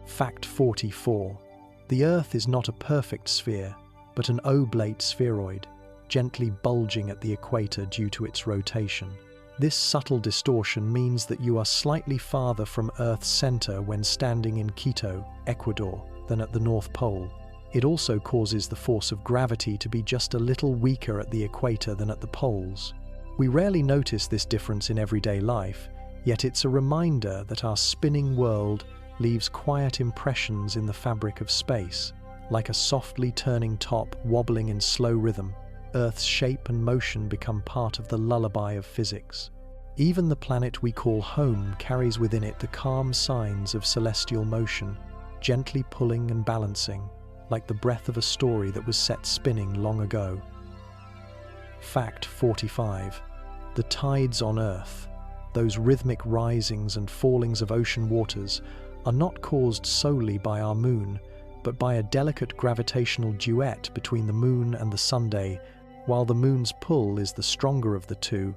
Fact 44. The Earth is not a perfect sphere, but an oblate spheroid, gently bulging at the equator due to its rotation. This subtle distortion means that you are slightly farther from Earth's center when standing in Quito, Ecuador, than at the North Pole. It also causes the force of gravity to be just a little weaker at the equator than at the poles. We rarely notice this difference in everyday life, yet it's a reminder that our spinning world leaves quiet impressions in the fabric of space, like a softly turning top wobbling in slow rhythm. Earth's shape and motion become part of the lullaby of physics. Even the planet we call home carries within it the calm signs of celestial motion, gently pulling and balancing, like the breath of a story that was set spinning long ago. Fact 45. The tides on Earth, those rhythmic risings and fallings of ocean waters, are not caused solely by our moon, but by a delicate gravitational duet between the moon and the Sunday. While the moon's pull is the stronger of the two,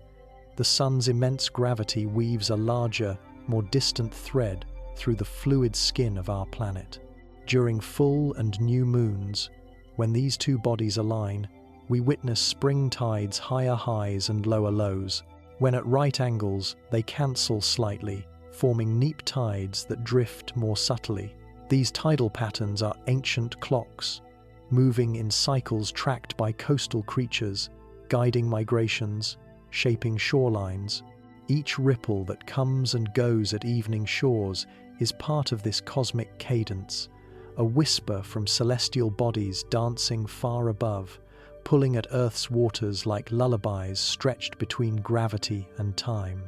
the sun's immense gravity weaves a larger, more distant thread through the fluid skin of our planet. During full and new moons, when these two bodies align, we witness spring tides, higher highs and lower lows. When at right angles, they cancel slightly, forming neap tides that drift more subtly. These tidal patterns are ancient clocks, moving in cycles tracked by coastal creatures, guiding migrations, shaping shorelines. Each ripple that comes and goes at evening shores is part of this cosmic cadence, a whisper from celestial bodies dancing far above, pulling at Earth's waters like lullabies stretched between gravity and time.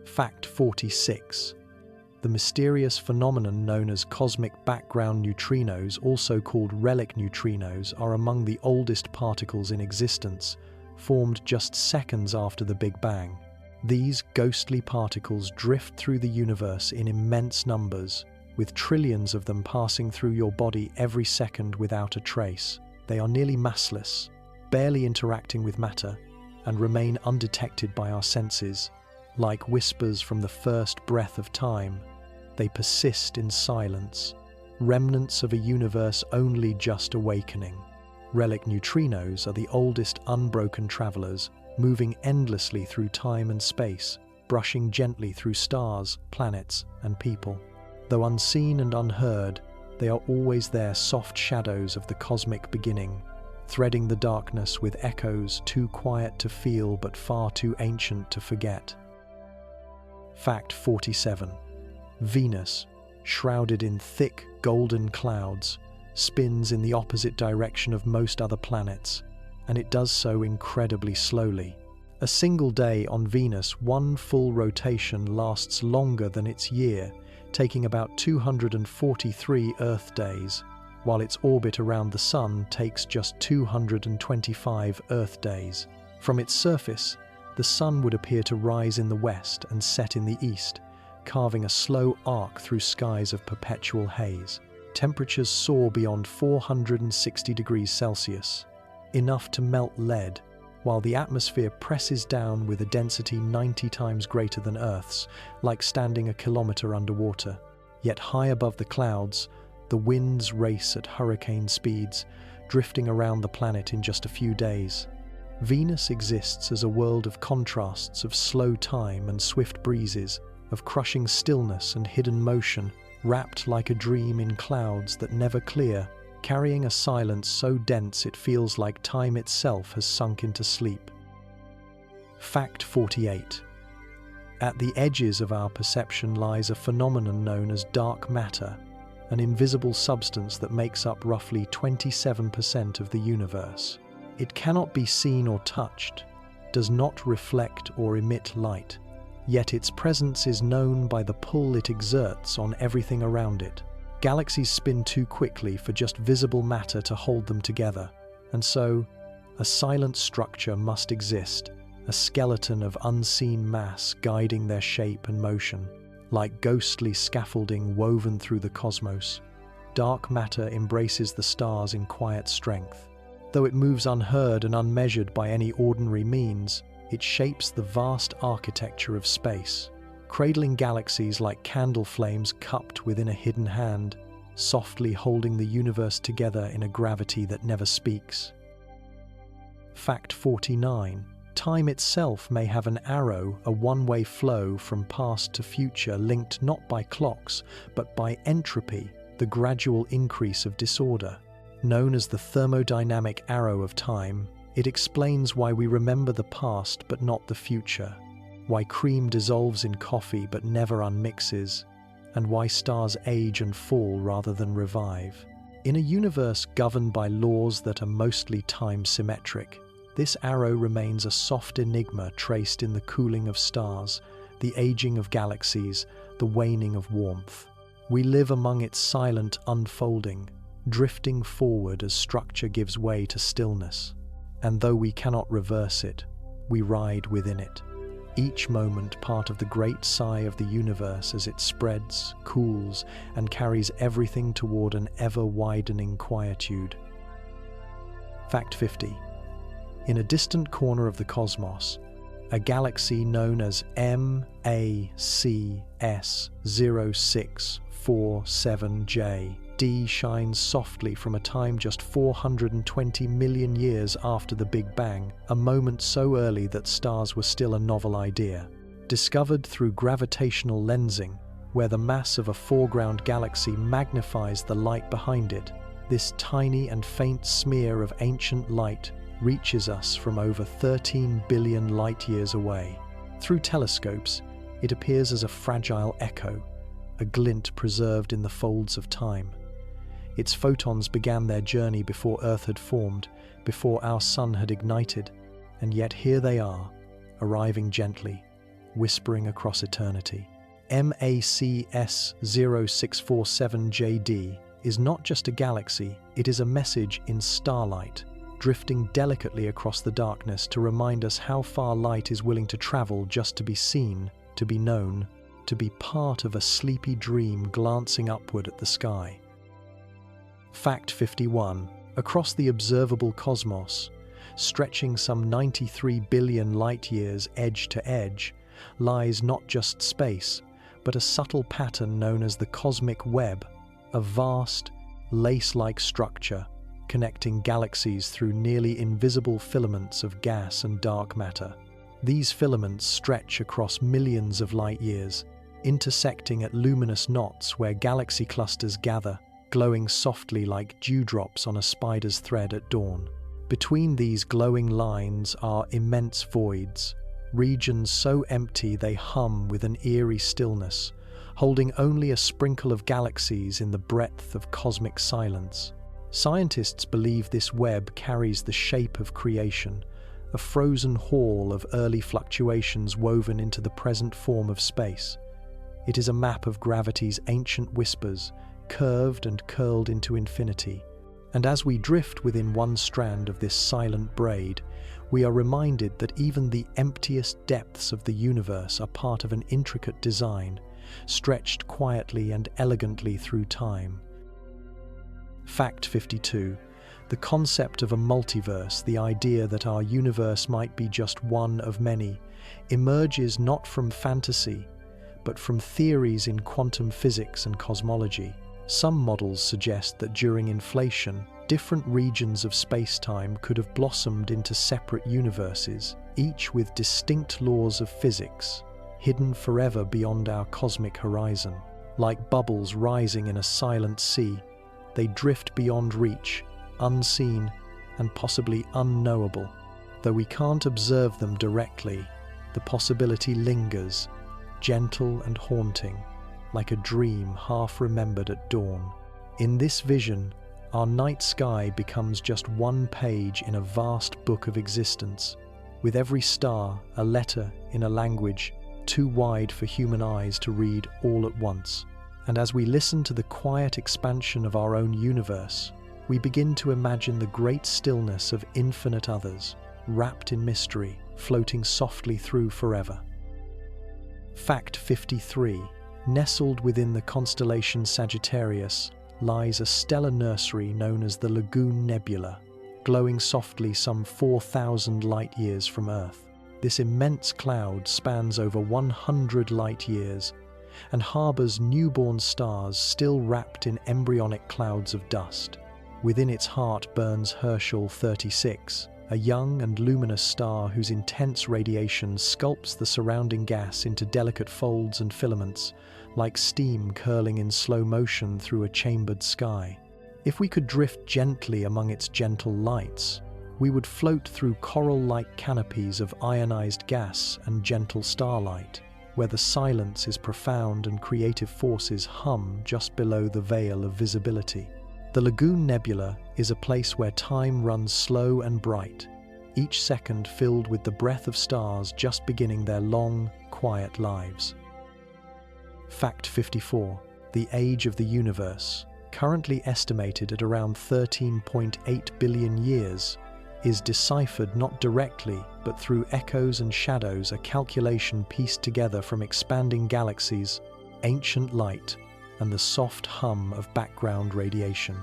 Fact 46. The mysterious phenomenon known as cosmic background neutrinos, also called relic neutrinos, are among the oldest particles in existence, formed just seconds after the Big Bang. These ghostly particles drift through the universe in immense numbers, with trillions of them passing through your body every second without a trace. They are nearly massless, barely interacting with matter, and remain undetected by our senses. Like whispers from the first breath of time, they persist in silence, remnants of a universe only just awakening. Relic neutrinos are the oldest unbroken travelers, moving endlessly through time and space, brushing gently through stars, planets, and people. Though unseen and unheard, they are always there, soft shadows of the cosmic beginning, threading the darkness with echoes too quiet to feel but far too ancient to forget. Fact 47. Venus, shrouded in thick golden clouds, spins in the opposite direction of most other planets, and it does so incredibly slowly. A single day on Venus, one full rotation lasts longer than its year, taking about 243 Earth days, while its orbit around the Sun takes just 225 Earth days. From its surface, the Sun would appear to rise in the west and set in the east, carving a slow arc through skies of perpetual haze. Temperatures soar beyond 460 degrees Celsius, enough to melt lead, while the atmosphere presses down with a density 90 times greater than Earth's, like standing a kilometer underwater. Yet high above the clouds, the winds race at hurricane speeds, drifting around the planet in just a few days. Venus exists as a world of contrasts, of slow time and swift breezes, of crushing stillness and hidden motion, wrapped like a dream in clouds that never clear, carrying a silence so dense it feels like time itself has sunk into sleep. Fact 48. At the edges of our perception lies a phenomenon known as dark matter, an invisible substance that makes up roughly 27% of the universe. It cannot be seen or touched, does not reflect or emit light, yet its presence is known by the pull it exerts on everything around it. Galaxies spin too quickly for just visible matter to hold them together, and so a silent structure must exist, a skeleton of unseen mass guiding their shape and motion. Like ghostly scaffolding woven through the cosmos, dark matter embraces the stars in quiet strength. Though it moves unheard and unmeasured by any ordinary means, it shapes the vast architecture of space, cradling galaxies like candle flames cupped within a hidden hand, softly holding the universe together in a gravity that never speaks. Fact 49. Time itself may have an arrow, a one-way flow from past to future, linked not by clocks, but by entropy, the gradual increase of disorder. Known as the thermodynamic arrow of time, it explains why we remember the past but not the future, why cream dissolves in coffee but never unmixes, and why stars age and fall rather than revive. In a universe governed by laws that are mostly time-symmetric, this arrow remains a soft enigma traced in the cooling of stars, the aging of galaxies, the waning of warmth. We live among its silent unfolding, drifting forward as structure gives way to stillness. And though we cannot reverse it, we ride within it, each moment part of the great sigh of the universe as it spreads, cools, and carries everything toward an ever-widening quietude. Fact 50. In a distant corner of the cosmos, a galaxy known as MACS 0647J shines softly from a time just 420 million years after the Big Bang, a moment so early that stars were still a novel idea. Discovered through gravitational lensing, where the mass of a foreground galaxy magnifies the light behind it, this tiny and faint smear of ancient light reaches us from over 13 billion light-years away. Through telescopes, it appears as a fragile echo, a glint preserved in the folds of time. Its photons began their journey before Earth had formed, before our sun had ignited, and yet here they are, arriving gently, whispering across eternity. MACS 0647JD is not just a galaxy, it is a message in starlight, drifting delicately across the darkness to remind us how far light is willing to travel just to be seen, to be known, to be part of a sleepy dream glancing upward at the sky. Fact 51. Across the observable cosmos, stretching some 93 billion light-years edge to edge, lies not just space, but a subtle pattern known as the cosmic web, a vast, lace-like structure connecting galaxies through nearly invisible filaments of gas and dark matter. These filaments stretch across millions of light-years, intersecting at luminous knots where galaxy clusters gather, glowing softly like dewdrops on a spider's thread at dawn. Between these glowing lines are immense voids, regions so empty they hum with an eerie stillness, holding only a sprinkle of galaxies in the breadth of cosmic silence. Scientists believe this web carries the shape of creation, a frozen hall of early fluctuations woven into the present form of space. It is a map of gravity's ancient whispers, curved and curled into infinity. And as we drift within one strand of this silent braid, we are reminded that even the emptiest depths of the universe are part of an intricate design, stretched quietly and elegantly through time. Fact 52. The concept of a multiverse, the idea that our universe might be just one of many, emerges not from fantasy, but from theories in quantum physics and cosmology. Some models suggest that during inflation, different regions of space-time could have blossomed into separate universes, each with distinct laws of physics, hidden forever beyond our cosmic horizon. Like bubbles rising in a silent sea, they drift beyond reach, unseen and possibly unknowable. Though we can't observe them directly, the possibility lingers, gentle and haunting, like a dream half remembered at dawn. In this vision, our night sky becomes just one page in a vast book of existence, with every star a letter in a language too wide for human eyes to read all at once. And as we listen to the quiet expansion of our own universe, we begin to imagine the great stillness of infinite others, wrapped in mystery, floating softly through forever. Fact 53. Nestled within the constellation Sagittarius lies a stellar nursery known as the Lagoon Nebula, glowing softly some 4,000 light-years from Earth. This immense cloud spans over 100 light-years and harbors newborn stars still wrapped in embryonic clouds of dust. Within its heart burns Herschel 36, a young and luminous star whose intense radiation sculpts the surrounding gas into delicate folds and filaments, like steam curling in slow motion through a chambered sky. If we could drift gently among its gentle lights, we would float through coral-like canopies of ionized gas and gentle starlight, where the silence is profound and creative forces hum just below the veil of visibility. The Lagoon Nebula is a place where time runs slow and bright, each second filled with the breath of stars just beginning their long, quiet lives. Fact 54. The age of the universe, currently estimated at around 13.8 billion years, is deciphered not directly but through echoes and shadows, a calculation pieced together from expanding galaxies, ancient light, and the soft hum of background radiation.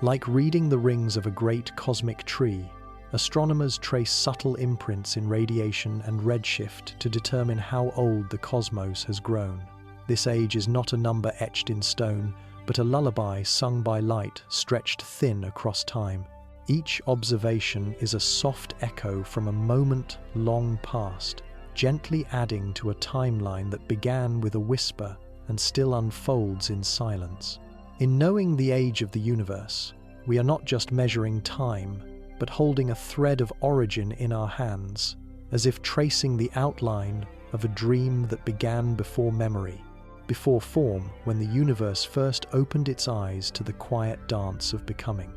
Like reading the rings of a great cosmic tree, astronomers trace subtle imprints in radiation and redshift to determine how old the cosmos has grown. This age is not a number etched in stone, but a lullaby sung by light stretched thin across time. Each observation is a soft echo from a moment long past, gently adding to a timeline that began with a whisper and still unfolds in silence. In knowing the age of the universe, we are not just measuring time, but holding a thread of origin in our hands, as if tracing the outline of a dream that began before memory, before form, when the universe first opened its eyes to the quiet dance of becoming.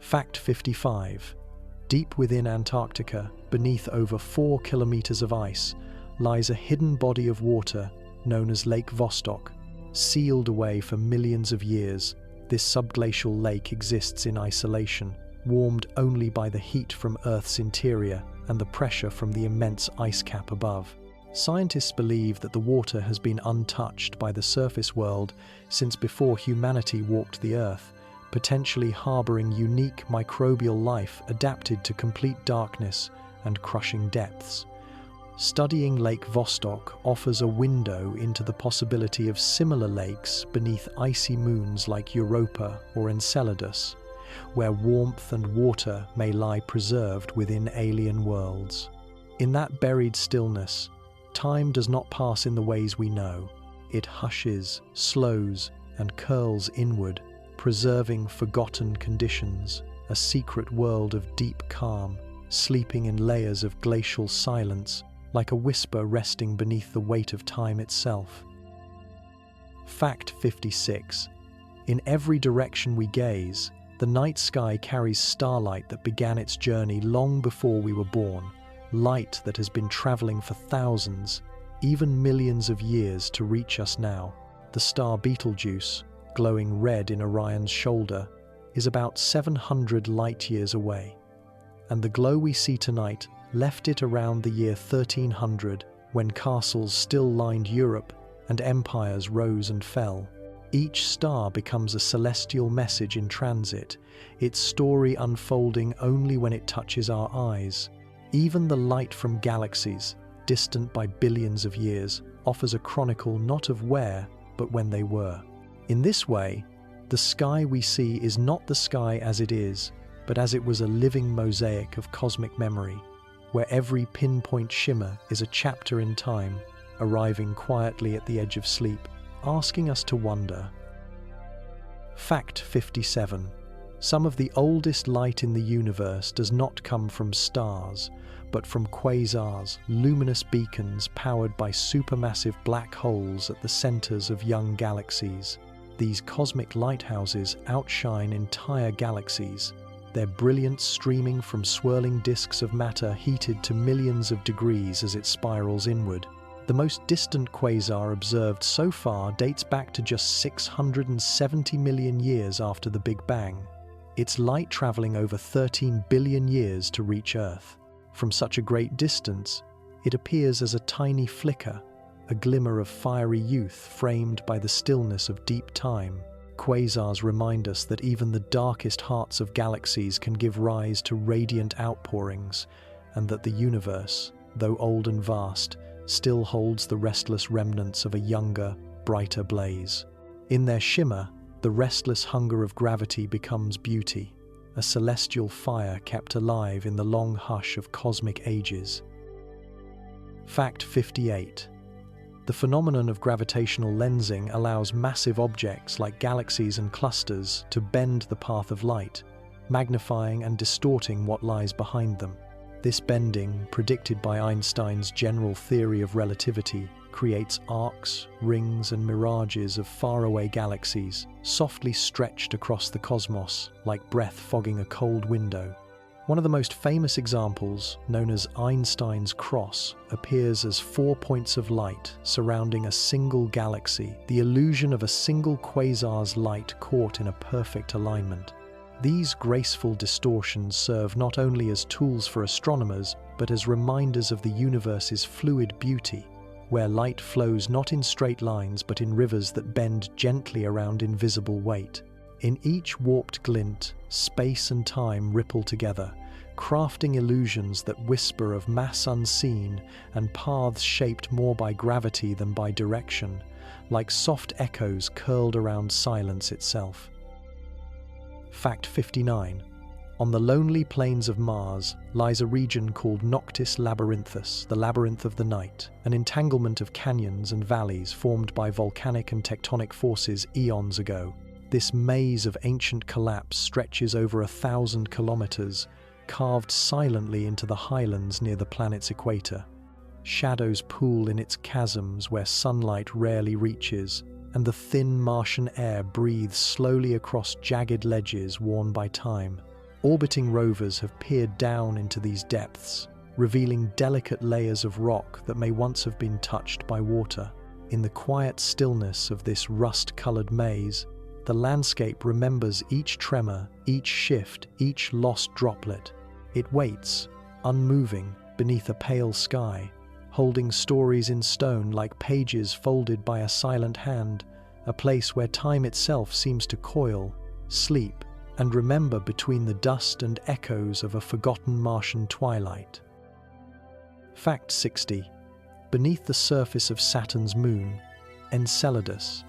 Fact 55. Deep within Antarctica, beneath over 4 kilometers of ice, lies a hidden body of water known as Lake Vostok. Sealed away for millions of years, this subglacial lake exists in isolation, warmed only by the heat from Earth's interior and the pressure from the immense ice cap above. Scientists believe that the water has been untouched by the surface world since before humanity walked the Earth, potentially harboring unique microbial life adapted to complete darkness and crushing depths. Studying Lake Vostok offers a window into the possibility of similar lakes beneath icy moons like Europa or Enceladus, where warmth and water may lie preserved within alien worlds. In that buried stillness, time does not pass in the ways we know. It hushes, slows, and curls inward, preserving forgotten conditions, a secret world of deep calm, sleeping in layers of glacial silence, like a whisper resting beneath the weight of time itself. Fact 56. In every direction we gaze, the night sky carries starlight that began its journey long before we were born, light that has been traveling for thousands, even millions of years to reach us now. The star Betelgeuse, glowing red in Orion's shoulder, is about 700 light-years away. And the glow we see tonight left it around the year 1300, when castles still lined Europe and empires rose and fell. Each star becomes a celestial message in transit, its story unfolding only when it touches our eyes. Even the light from galaxies, distant by billions of years, offers a chronicle not of where, but when they were. In this way, the sky we see is not the sky as it is, but as it was a living mosaic of cosmic memory, where every pinpoint shimmer is a chapter in time, arriving quietly at the edge of sleep, asking us to wonder. Fact 57. Some of the oldest light in the universe does not come from stars, but from quasars, luminous beacons powered by supermassive black holes at the centers of young galaxies. These cosmic lighthouses outshine entire galaxies, their brilliance streaming from swirling disks of matter heated to millions of degrees as it spirals inward. The most distant quasar observed so far dates back to just 670 million years after the Big Bang, its light traveling over 13 billion years to reach Earth. From such a great distance, it appears as a tiny flicker, a glimmer of fiery youth framed by the stillness of deep time. Quasars remind us that even the darkest hearts of galaxies can give rise to radiant outpourings, and that the universe, though old and vast, still holds the restless remnants of a younger, brighter blaze. In their shimmer, the restless hunger of gravity becomes beauty, a celestial fire kept alive in the long hush of cosmic ages. Fact 58. The phenomenon of gravitational lensing allows massive objects like galaxies and clusters to bend the path of light, magnifying and distorting what lies behind them. This bending, predicted by Einstein's general theory of relativity, creates arcs, rings, and mirages of faraway galaxies, softly stretched across the cosmos like breath fogging a cold window. One of the most famous examples, known as Einstein's cross, appears as 4 points of light surrounding a single galaxy, the illusion of a single quasar's light caught in a perfect alignment. These graceful distortions serve not only as tools for astronomers, but as reminders of the universe's fluid beauty, where light flows not in straight lines but in rivers that bend gently around invisible weight. In each warped glint, space and time ripple together, crafting illusions that whisper of mass unseen and paths shaped more by gravity than by direction, like soft echoes curled around silence itself. Fact 59. On the lonely plains of Mars lies a region called Noctis Labyrinthus, the labyrinth of the night, an entanglement of canyons and valleys formed by volcanic and tectonic forces eons ago. This maze of ancient collapse stretches over 1,000 kilometers, carved silently into the highlands near the planet's equator. Shadows pool in its chasms where sunlight rarely reaches, and the thin Martian air breathes slowly across jagged ledges worn by time. Orbiting rovers have peered down into these depths, revealing delicate layers of rock that may once have been touched by water. In the quiet stillness of this rust-colored maze, the landscape remembers each tremor, each shift, each lost droplet. It waits, unmoving, beneath a pale sky, holding stories in stone like pages folded by a silent hand, a place where time itself seems to coil, sleep, and remember between the dust and echoes of a forgotten Martian twilight. Fact 60. Beneath the surface of Saturn's moon, Enceladus,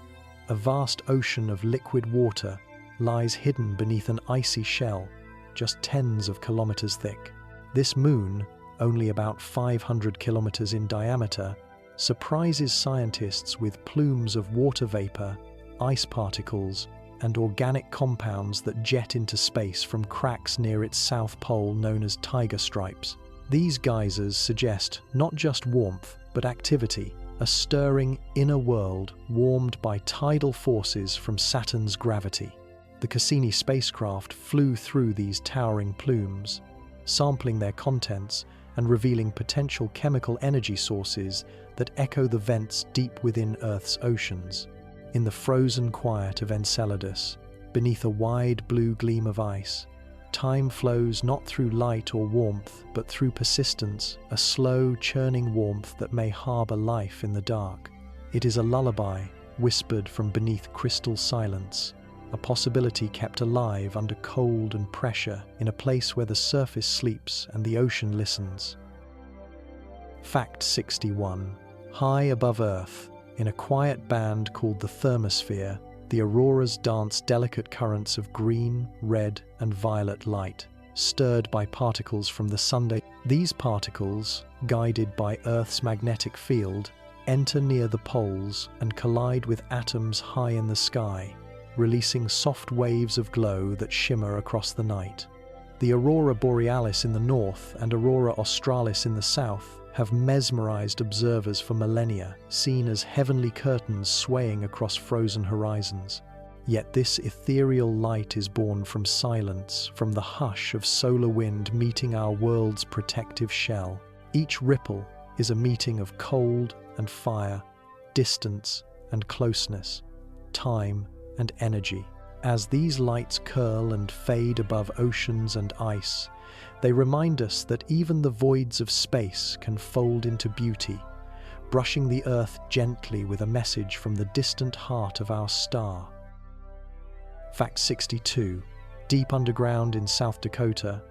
a vast ocean of liquid water, lies hidden beneath an icy shell, just tens of kilometers thick. This moon, only about 500 kilometers in diameter, surprises scientists with plumes of water vapor, ice particles, and organic compounds that jet into space from cracks near its south pole known as tiger stripes. These geysers suggest not just warmth, but activity, a stirring inner world warmed by tidal forces from Saturn's gravity. The Cassini spacecraft flew through these towering plumes, sampling their contents and revealing potential chemical energy sources that echo the vents deep within Earth's oceans. In the frozen quiet of Enceladus, beneath a wide blue gleam of ice, time flows not through light or warmth, but through persistence, a slow, churning warmth that may harbor life in the dark. It is a lullaby, whispered from beneath crystal silence, a possibility kept alive under cold and pressure in a place where the surface sleeps and the ocean listens. Fact 61. High above Earth, in a quiet band called the thermosphere, the auroras dance delicate currents of green, red, and violet light, stirred by particles from the sun. These particles, guided by Earth's magnetic field, enter near the poles and collide with atoms high in the sky, releasing soft waves of glow that shimmer across the night. The aurora borealis in the north and aurora australis in the south have mesmerized observers for millennia, seen as heavenly curtains swaying across frozen horizons. Yet this ethereal light is born from silence, from the hush of solar wind meeting our world's protective shell. Each ripple is a meeting of cold and fire, distance and closeness, time and energy. As these lights curl and fade above oceans and ice, they remind us that even the voids of space can fold into beauty, brushing the Earth gently with a message from the distant heart of our star. Fact 62. Deep underground in South Dakota,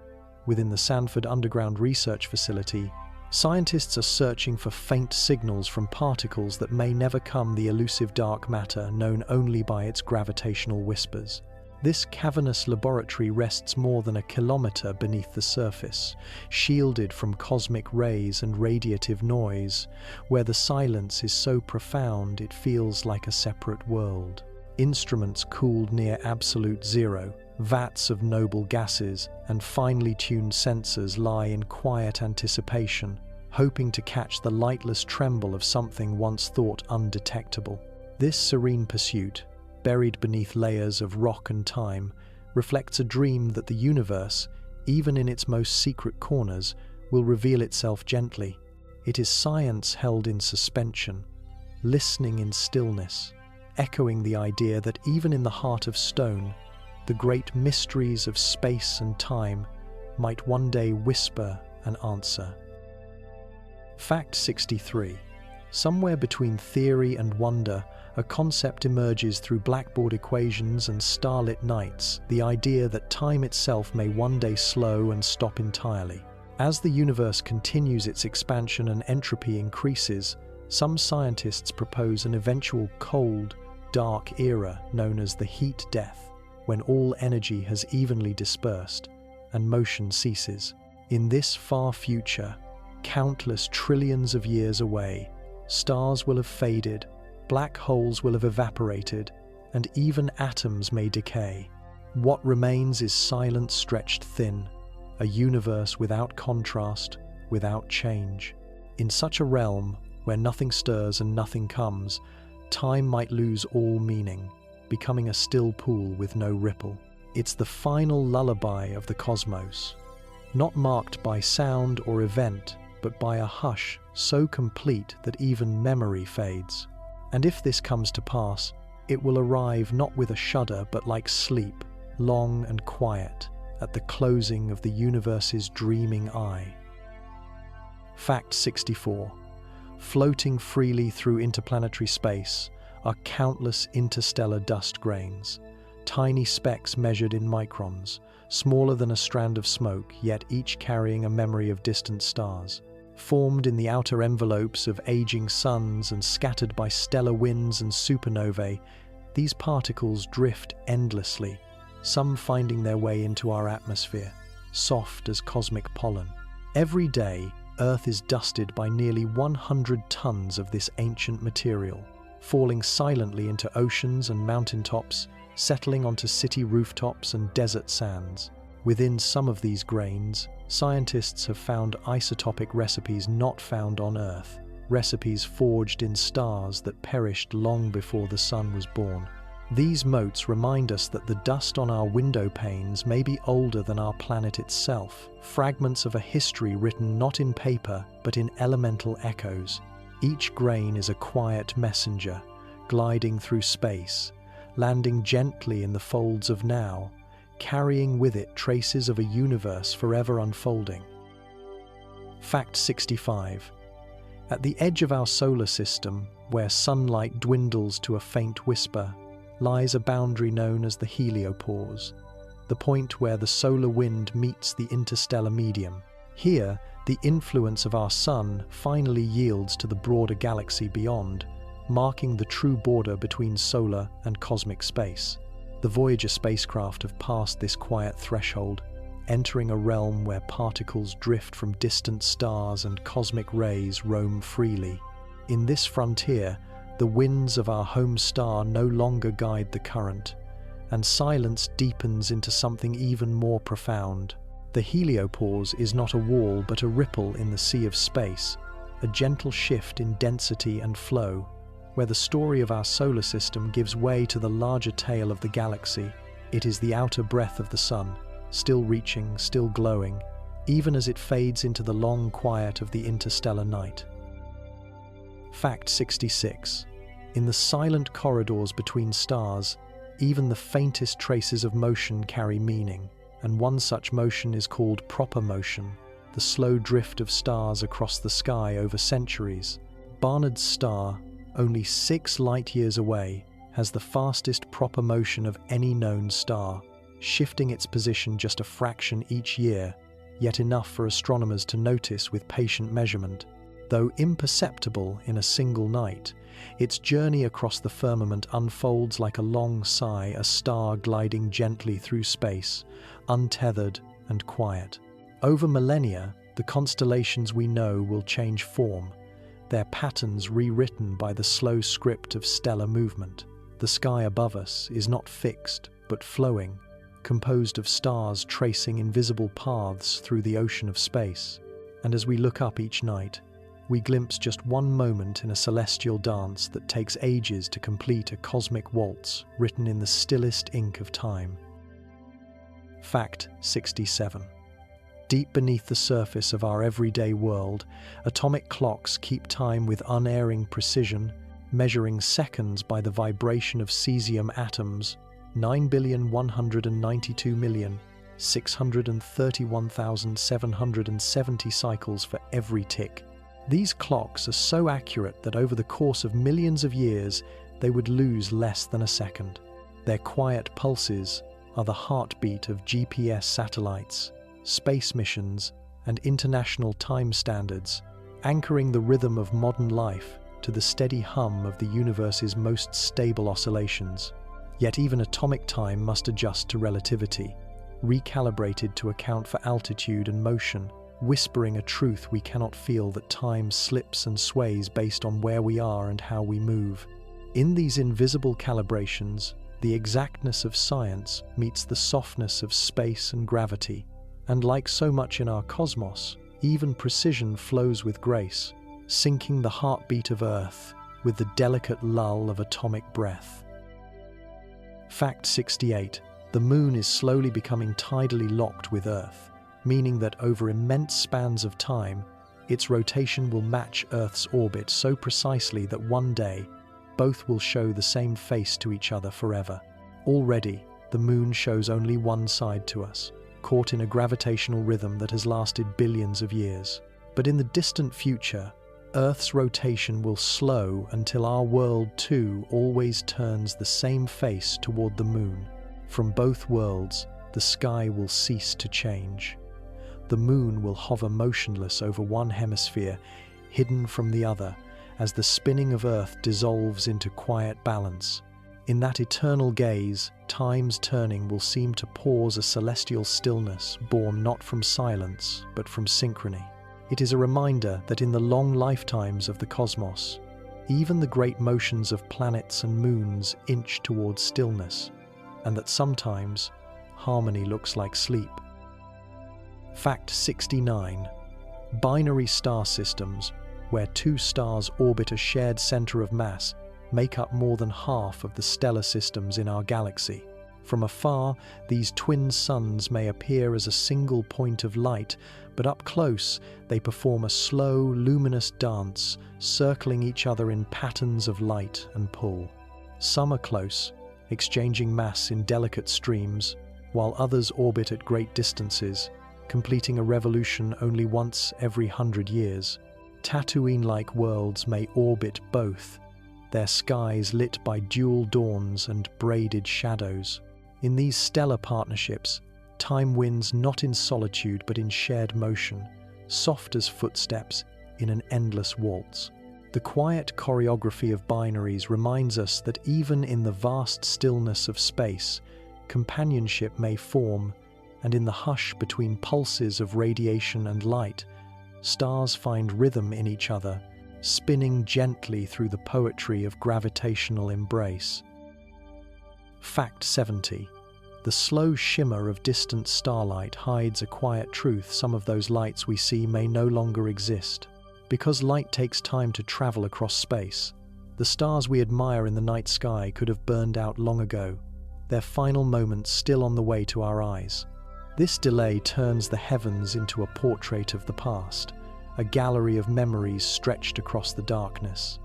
within the Sanford Underground Research Facility, scientists are searching for faint signals from particles that may never come the elusive dark matter known only by its gravitational whispers. This cavernous laboratory rests more than a kilometer beneath the surface, shielded from cosmic rays and radiative noise, where the silence is so profound it feels like a separate world. Instruments cooled near absolute zero, vats of noble gases, and finely tuned sensors lie in quiet anticipation, hoping to catch the lightless tremble of something once thought undetectable. This serene pursuit, buried beneath layers of rock and time, reflects a dream that the universe, even in its most secret corners, will reveal itself gently. It is science held in suspension, listening in stillness, echoing the idea that even in the heart of stone, the great mysteries of space and time might one day whisper an answer. Fact 63. Somewhere between theory and wonder, a concept emerges through blackboard equations and starlit nights, the idea that time itself may one day slow and stop entirely. As the universe continues its expansion and entropy increases, some scientists propose an eventual cold, dark era known as the heat death, when all energy has evenly dispersed and motion ceases. In this far future, countless trillions of years away, stars will have faded, black holes will have evaporated, and even atoms may decay. What remains is silence stretched thin, a universe without contrast, without change. In such a realm, where nothing stirs and nothing comes, time might lose all meaning, becoming a still pool with no ripple. It's the final lullaby of the cosmos, not marked by sound or event, but by a hush so complete that even memory fades. And if this comes to pass, it will arrive not with a shudder but like sleep, long and quiet, at the closing of the universe's dreaming eye. Fact 64. Floating freely through interplanetary space are countless interstellar dust grains, tiny specks measured in microns, smaller than a strand of smoke, yet each carrying a memory of distant stars. Formed in the outer envelopes of aging suns and scattered by stellar winds and supernovae, these particles drift endlessly, some finding their way into our atmosphere, soft as cosmic pollen. Every day, Earth is dusted by nearly 100 tons of this ancient material, falling silently into oceans and mountaintops, settling onto city rooftops and desert sands. Within some of these grains, scientists have found isotopic recipes not found on Earth, recipes forged in stars that perished long before the sun was born. These motes remind us that the dust on our window panes may be older than our planet itself, fragments of a history written not in paper but in elemental echoes. Each grain is a quiet messenger, gliding through space, landing gently in the folds of now, carrying with it traces of a universe forever unfolding. Fact 65. At the edge of our solar system, where sunlight dwindles to a faint whisper, lies a boundary known as the heliopause, the point where the solar wind meets the interstellar medium. Here, the influence of our sun finally yields to the broader galaxy beyond, marking the true border between solar and cosmic space. The Voyager spacecraft have passed this quiet threshold, entering a realm where particles drift from distant stars and cosmic rays roam freely. In this frontier, the winds of our home star no longer guide the current, and silence deepens into something even more profound. The heliopause is not a wall but a ripple in the sea of space, a gentle shift in density and flow, where the story of our solar system gives way to the larger tale of the galaxy. It is the outer breath of the sun, still reaching, still glowing, even as it fades into the long quiet of the interstellar night. Fact 66. In the silent corridors between stars, even the faintest traces of motion carry meaning, and one such motion is called proper motion, the slow drift of stars across the sky over centuries. Barnard's star, only 6 light-years away, has the fastest proper motion of any known star, shifting its position just a fraction each year, yet enough for astronomers to notice with patient measurement. Though imperceptible in a single night, its journey across the firmament unfolds like a long sigh, a star gliding gently through space, untethered and quiet. Over millennia, the constellations we know will change form, their patterns rewritten by the slow script of stellar movement. The sky above us is not fixed, but flowing, composed of stars tracing invisible paths through the ocean of space. And as we look up each night, we glimpse just one moment in a celestial dance that takes ages to complete a cosmic waltz written in the stillest ink of time. Fact 67. Deep beneath the surface of our everyday world, atomic clocks keep time with unerring precision, measuring seconds by the vibration of cesium atoms, 9,192,631,770 cycles for every tick. These clocks are so accurate that over the course of millions of years, they would lose less than a second. Their quiet pulses are the heartbeat of GPS satellites, space missions, and international time standards, anchoring the rhythm of modern life to the steady hum of the universe's most stable oscillations. Yet even atomic time must adjust to relativity, recalibrated to account for altitude and motion, whispering a truth we cannot feel, that time slips and sways based on where we are and how we move. In these invisible calibrations, the exactness of science meets the softness of space and gravity, and like so much in our cosmos, even precision flows with grace, syncing the heartbeat of Earth with the delicate lull of atomic breath. Fact 68. The Moon is slowly becoming tidally locked with Earth, meaning that over immense spans of time, its rotation will match Earth's orbit so precisely that one day, both will show the same face to each other forever. Already, the moon shows only one side to us, caught in a gravitational rhythm that has lasted billions of years. But in the distant future, Earth's rotation will slow until our world too always turns the same face toward the moon. From both worlds, the sky will cease to change. The moon will hover motionless over one hemisphere, hidden from the other, as the spinning of Earth dissolves into quiet balance. In that eternal gaze, time's turning will seem to pause a celestial stillness born not from silence, but from synchrony. It is a reminder that in the long lifetimes of the cosmos, even the great motions of planets and moons inch towards stillness, and that sometimes harmony looks like sleep. Fact 69. Binary star systems, where two stars orbit a shared center of mass, make up more than half of the stellar systems in our galaxy. From afar, these twin suns may appear as a single point of light, but up close, they perform a slow, luminous dance, circling each other in patterns of light and pull. Some are close, exchanging mass in delicate streams, while others orbit at great distances, completing a revolution only once every 100 years. Tatooine-like worlds may orbit both, their skies lit by dual dawns and braided shadows. In these stellar partnerships, time wins not in solitude but in shared motion, soft as footsteps in an endless waltz. The quiet choreography of binaries reminds us that even in the vast stillness of space, companionship may form, and in the hush between pulses of radiation and light, stars find rhythm in each other, spinning gently through the poetry of gravitational embrace. Fact 70. The slow shimmer of distant starlight hides a quiet truth. Some of those lights we see may no longer exist. Because light takes time to travel across space, the stars we admire in the night sky could have burned out long ago, their final moments still on the way to our eyes. This delay turns the heavens into a portrait of the past, a gallery of memories stretched across the darkness.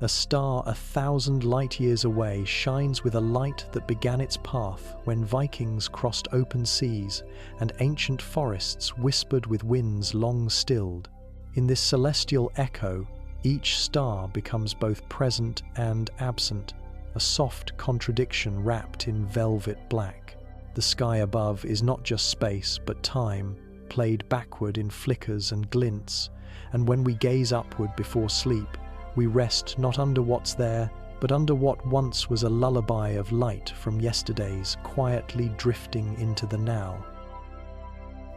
A star 1,000 light-years away shines with a light that began its path when Vikings crossed open seas and ancient forests whispered with winds long stilled. In this celestial echo, each star becomes both present and absent, a soft contradiction wrapped in velvet black. The sky above is not just space, but time, played backward in flickers and glints, and when we gaze upward before sleep, we rest not under what's there, but under what once was a lullaby of light from yesterdays quietly drifting into the now.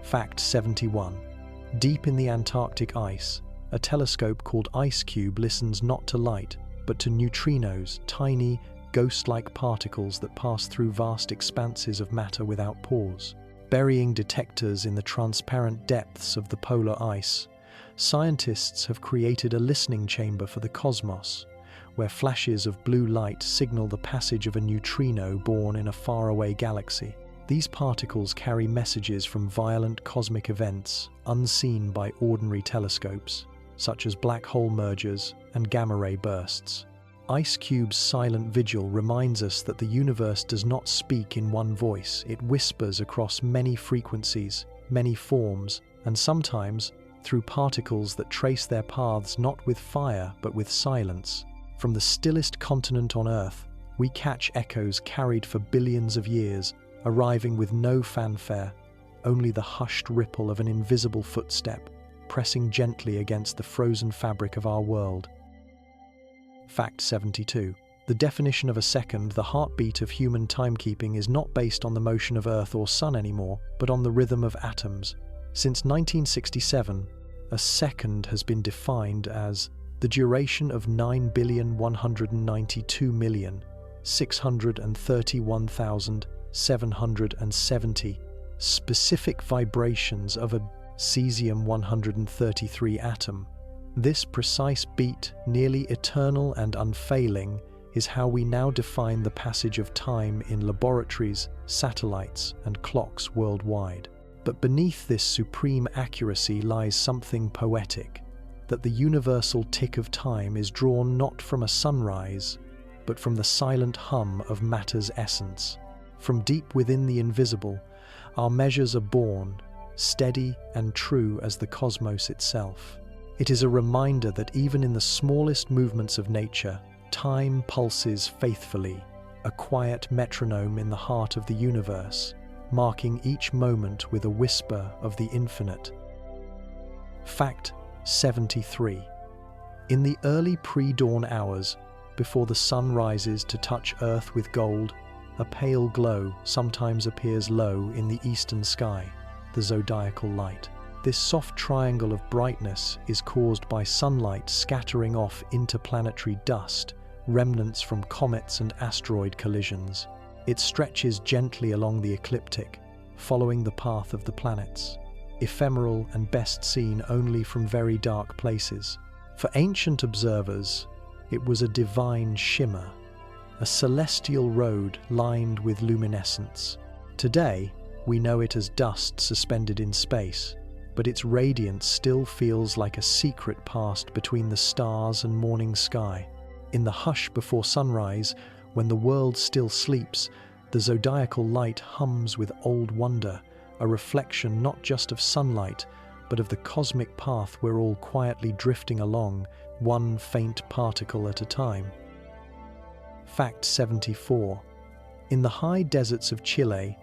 Fact 71. Deep in the Antarctic ice, a telescope called IceCube listens not to light, but to neutrinos, tiny, ghost-like particles that pass through vast expanses of matter without pause. Burying detectors in the transparent depths of the polar ice, scientists have created a listening chamber for the cosmos, where flashes of blue light signal the passage of a neutrino born in a faraway galaxy. These particles carry messages from violent cosmic events unseen by ordinary telescopes, such as black hole mergers and gamma-ray bursts. IceCube's silent vigil reminds us that the universe does not speak in one voice. It whispers across many frequencies, many forms, and sometimes through particles that trace their paths not with fire but with silence. From the stillest continent on Earth, we catch echoes carried for billions of years, arriving with no fanfare, only the hushed ripple of an invisible footstep, pressing gently against the frozen fabric of our world. Fact 72. The definition of a second, the heartbeat of human timekeeping, is not based on the motion of Earth or Sun anymore, but on the rhythm of atoms. Since 1967, a second has been defined as the duration of 9,192,631,770 specific vibrations of a cesium-133 atom. This precise beat, nearly eternal and unfailing, is how we now define the passage of time in laboratories, satellites, and clocks worldwide. But beneath this supreme accuracy lies something poetic, that the universal tick of time is drawn not from a sunrise, but from the silent hum of matter's essence. From deep within the invisible, our measures are born, steady and true as the cosmos itself. It is a reminder that even in the smallest movements of nature, time pulses faithfully, a quiet metronome in the heart of the universe, marking each moment with a whisper of the infinite. Fact 73. In the early pre-dawn hours, before the sun rises to touch Earth with gold, a pale glow sometimes appears low in the eastern sky, the zodiacal light. This soft triangle of brightness is caused by sunlight scattering off interplanetary dust, remnants from comets and asteroid collisions. It stretches gently along the ecliptic, following the path of the planets, ephemeral and best seen only from very dark places. For ancient observers, it was a divine shimmer, a celestial road lined with luminescence. Today, we know it as dust suspended in space, but its radiance still feels like a secret passed between the stars and morning sky. In the hush before sunrise, when the world still sleeps, the zodiacal light hums with old wonder, a reflection not just of sunlight, but of the cosmic path we're all quietly drifting along, one faint particle at a time. Fact 74. In the high deserts of Chile,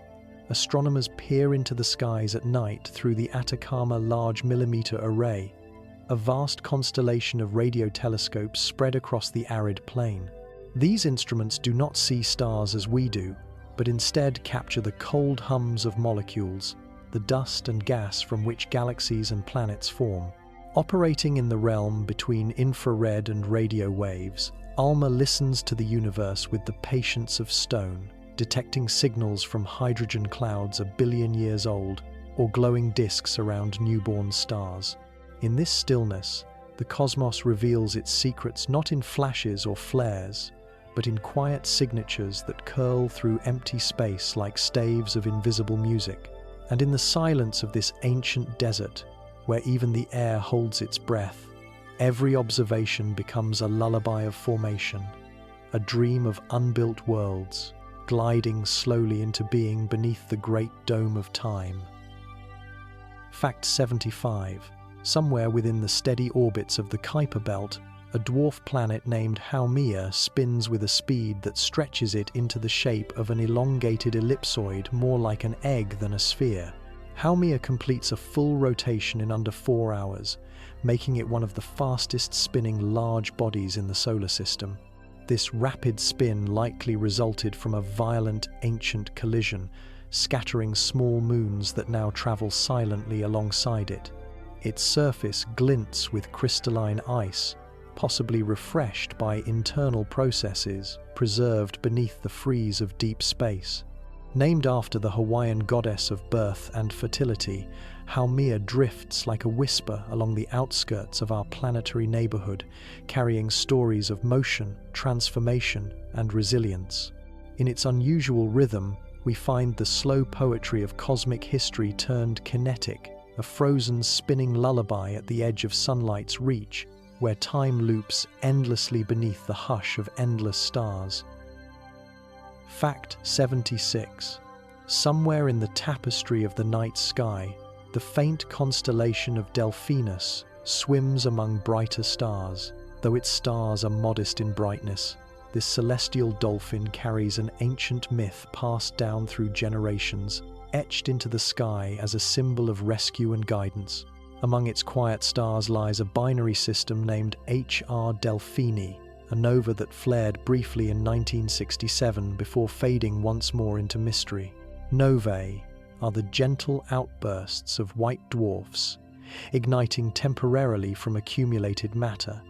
astronomers peer into the skies at night through the Atacama Large Millimeter Array, a vast constellation of radio telescopes spread across the arid plain. These instruments do not see stars as we do, but instead capture the cold hums of molecules, the dust and gas from which galaxies and planets form. Operating in the realm between infrared and radio waves, ALMA listens to the universe with the patience of stone, detecting signals from hydrogen clouds a billion years old or glowing disks around newborn stars. In this stillness, the cosmos reveals its secrets not in flashes or flares, but in quiet signatures that curl through empty space like staves of invisible music. And in the silence of this ancient desert, where even the air holds its breath, every observation becomes a lullaby of formation, a dream of unbuilt worlds, gliding slowly into being beneath the great dome of time. Fact 75. Somewhere within the steady orbits of the Kuiper Belt, a dwarf planet named Haumea spins with a speed that stretches it into the shape of an elongated ellipsoid more like an egg than a sphere. Haumea completes a full rotation in under 4 hours, making it one of the fastest spinning large bodies in the solar system. This rapid spin likely resulted from a violent ancient collision, scattering small moons that now travel silently alongside it. Its surface glints with crystalline ice, possibly refreshed by internal processes preserved beneath the freeze of deep space. Named after the Hawaiian goddess of birth and fertility, Haumea drifts like a whisper along the outskirts of our planetary neighborhood, carrying stories of motion, transformation, and resilience. In its unusual rhythm, we find the slow poetry of cosmic history turned kinetic, a frozen spinning lullaby at the edge of sunlight's reach, where time loops endlessly beneath the hush of endless stars. Fact 76. Somewhere in the tapestry of the night sky, the faint constellation of Delphinus swims among brighter stars. Though its stars are modest in brightness, this celestial dolphin carries an ancient myth passed down through generations, etched into the sky as a symbol of rescue and guidance. Among its quiet stars lies a binary system named HR Delphini, a nova that flared briefly in 1967 before fading once more into mystery. Novae are the gentle outbursts of white dwarfs, igniting temporarily from accumulated matter,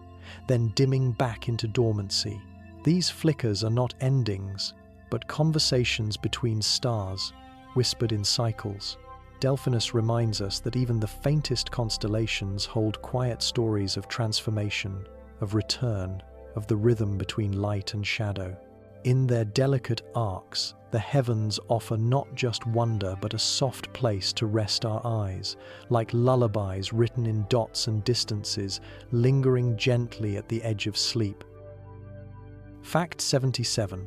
then dimming back into dormancy. These flickers are not endings, but conversations between stars, whispered in cycles. Delphinus reminds us that even the faintest constellations hold quiet stories of transformation, of return, of the rhythm between light and shadow. In their delicate arcs, the heavens offer not just wonder but a soft place to rest our eyes, like lullabies written in dots and distances, lingering gently at the edge of sleep. Fact 77.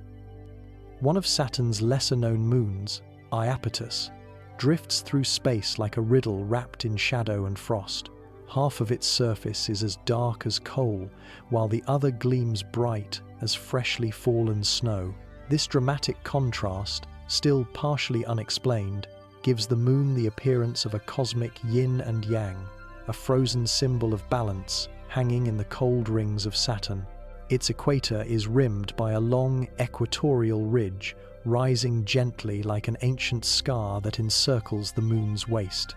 One of Saturn's lesser-known moons, Iapetus, drifts through space like a riddle wrapped in shadow and frost. Half of its surface is as dark as coal, while the other gleams bright as freshly fallen snow. This dramatic contrast, still partially unexplained, gives the moon the appearance of a cosmic yin and yang, a frozen symbol of balance hanging in the cold rings of Saturn. Its equator is rimmed by a long equatorial ridge, rising gently like an ancient scar that encircles the moon's waist.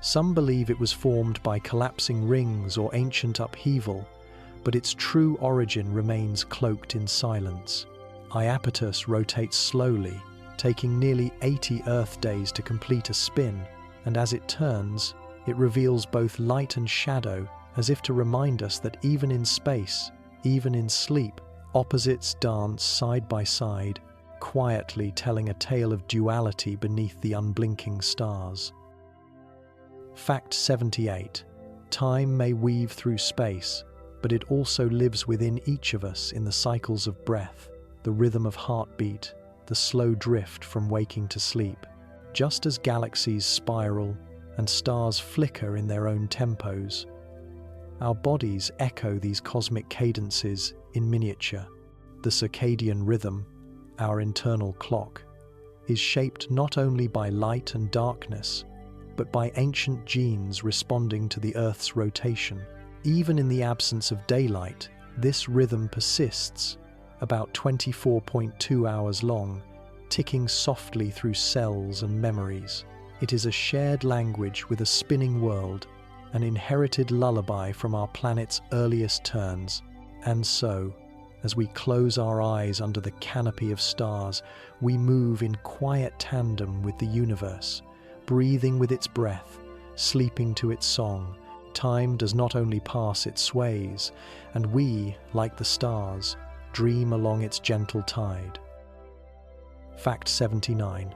Some believe it was formed by collapsing rings or ancient upheaval, but its true origin remains cloaked in silence. Iapetus rotates slowly, taking nearly 80 Earth days to complete a spin, and as it turns, it reveals both light and shadow, as if to remind us that even in space, even in sleep, opposites dance side by side, quietly telling a tale of duality beneath the unblinking stars. Fact 78. Time may weave through space, but it also lives within each of us in the cycles of breath, the rhythm of heartbeat, the slow drift from waking to sleep. Just as galaxies spiral and stars flicker in their own tempos, our bodies echo these cosmic cadences in miniature. The circadian rhythm, our internal clock, is shaped not only by light and darkness, but by ancient genes responding to the Earth's rotation. Even in the absence of daylight, this rhythm persists, about 24.2 hours long, ticking softly through cells and memories. It is a shared language with a spinning world, an inherited lullaby from our planet's earliest turns. And so, as we close our eyes under the canopy of stars, we move in quiet tandem with the universe, breathing with its breath, sleeping to its song. Time does not only pass, it sways, and we, like the stars, dream along its gentle tide. Fact 79.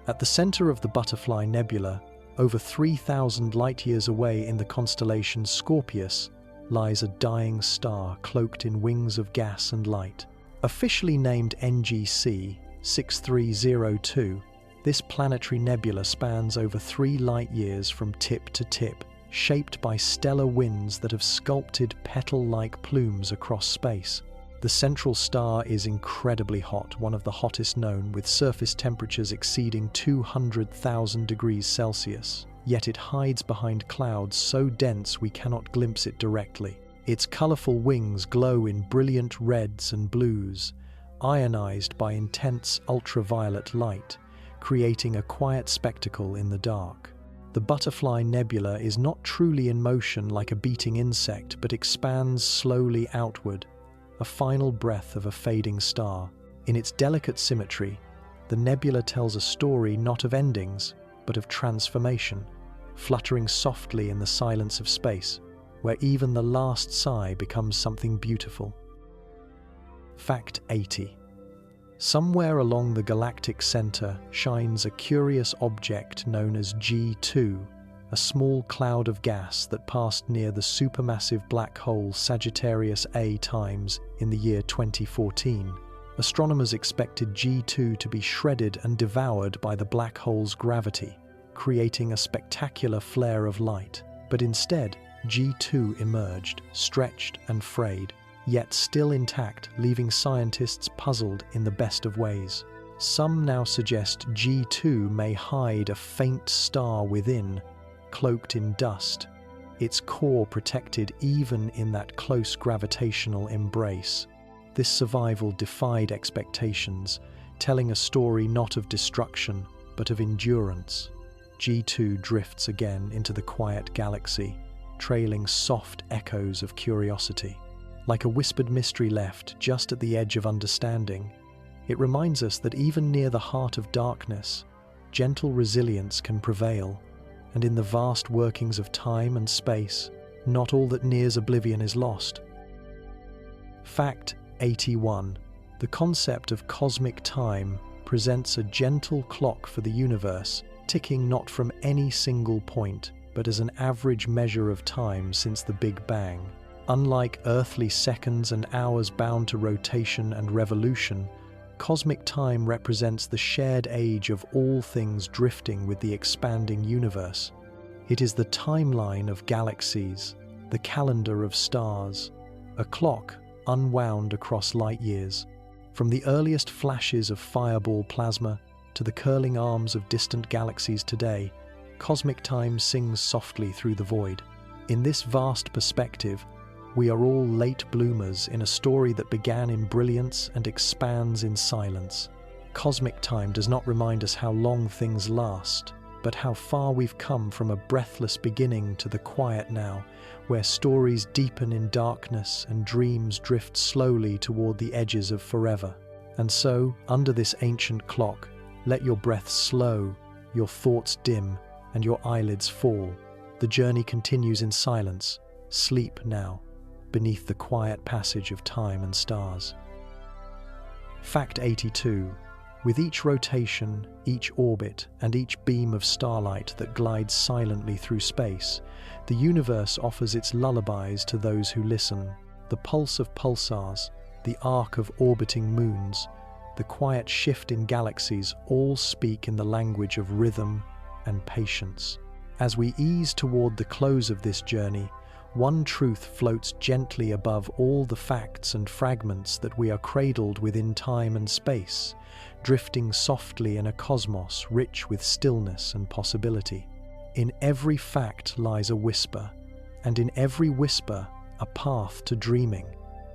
At the center of the Butterfly Nebula, over 3,000 light-years away in the constellation Scorpius, lies a dying star cloaked in wings of gas and light. Officially named NGC 6302, this planetary nebula spans over 3 light-years from tip to tip, shaped by stellar winds that have sculpted petal-like plumes across space. The central star is incredibly hot, one of the hottest known, with surface temperatures exceeding 200,000 degrees Celsius. Yet it hides behind clouds so dense we cannot glimpse it directly. Its colorful wings glow in brilliant reds and blues, ionized by intense ultraviolet light, creating a quiet spectacle in the dark. The Butterfly Nebula is not truly in motion like a beating insect, but expands slowly outward, a final breath of a fading star. In its delicate symmetry, the nebula tells a story not of endings, but of transformation, fluttering softly in the silence of space, where even the last sigh becomes something beautiful. Fact 80. Somewhere along the galactic center shines a curious object known as G2, a small cloud of gas that passed near the supermassive black hole Sagittarius A times in the year 2014. Astronomers expected G2 to be shredded and devoured by the black hole's gravity, creating a spectacular flare of light. But instead, G2 emerged, stretched and frayed, yet still intact, leaving scientists puzzled in the best of ways. Some now suggest G2 may hide a faint star within, cloaked in dust, its core protected even in that close gravitational embrace. This survival defied expectations, telling a story not of destruction, but of endurance. G2 drifts again into the quiet galaxy, trailing soft echoes of curiosity. Like a whispered mystery left just at the edge of understanding, it reminds us that even near the heart of darkness, gentle resilience can prevail, and in the vast workings of time and space, not all that nears oblivion is lost. Fact 81. The concept of cosmic time presents a gentle clock for the universe, ticking not from any single point, but as an average measure of time since the Big Bang. Unlike earthly seconds and hours bound to rotation and revolution, cosmic time represents the shared age of all things drifting with the expanding universe. It is the timeline of galaxies, the calendar of stars, a clock unwound across light years. From the earliest flashes of fireball plasma to the curling arms of distant galaxies today, cosmic time sings softly through the void. In this vast perspective, we are all late bloomers in a story that began in brilliance and expands in silence. Cosmic time does not remind us how long things last, but how far we've come from a breathless beginning to the quiet now, where stories deepen in darkness and dreams drift slowly toward the edges of forever. And so, under this ancient clock, let your breath slow, your thoughts dim, and your eyelids fall. The journey continues in silence. Sleep now, beneath the quiet passage of time and stars. Fact 82. With each rotation, each orbit, and each beam of starlight that glides silently through space, the universe offers its lullabies to those who listen. The pulse of pulsars, the arc of orbiting moons, the quiet shift in galaxies all speak in the language of rhythm and patience. As we ease toward the close of this journey, one truth floats gently above all the facts and fragments that we are cradled within time and space, drifting softly in a cosmos rich with stillness and possibility. In every fact lies a whisper, and in every whisper a path to dreaming.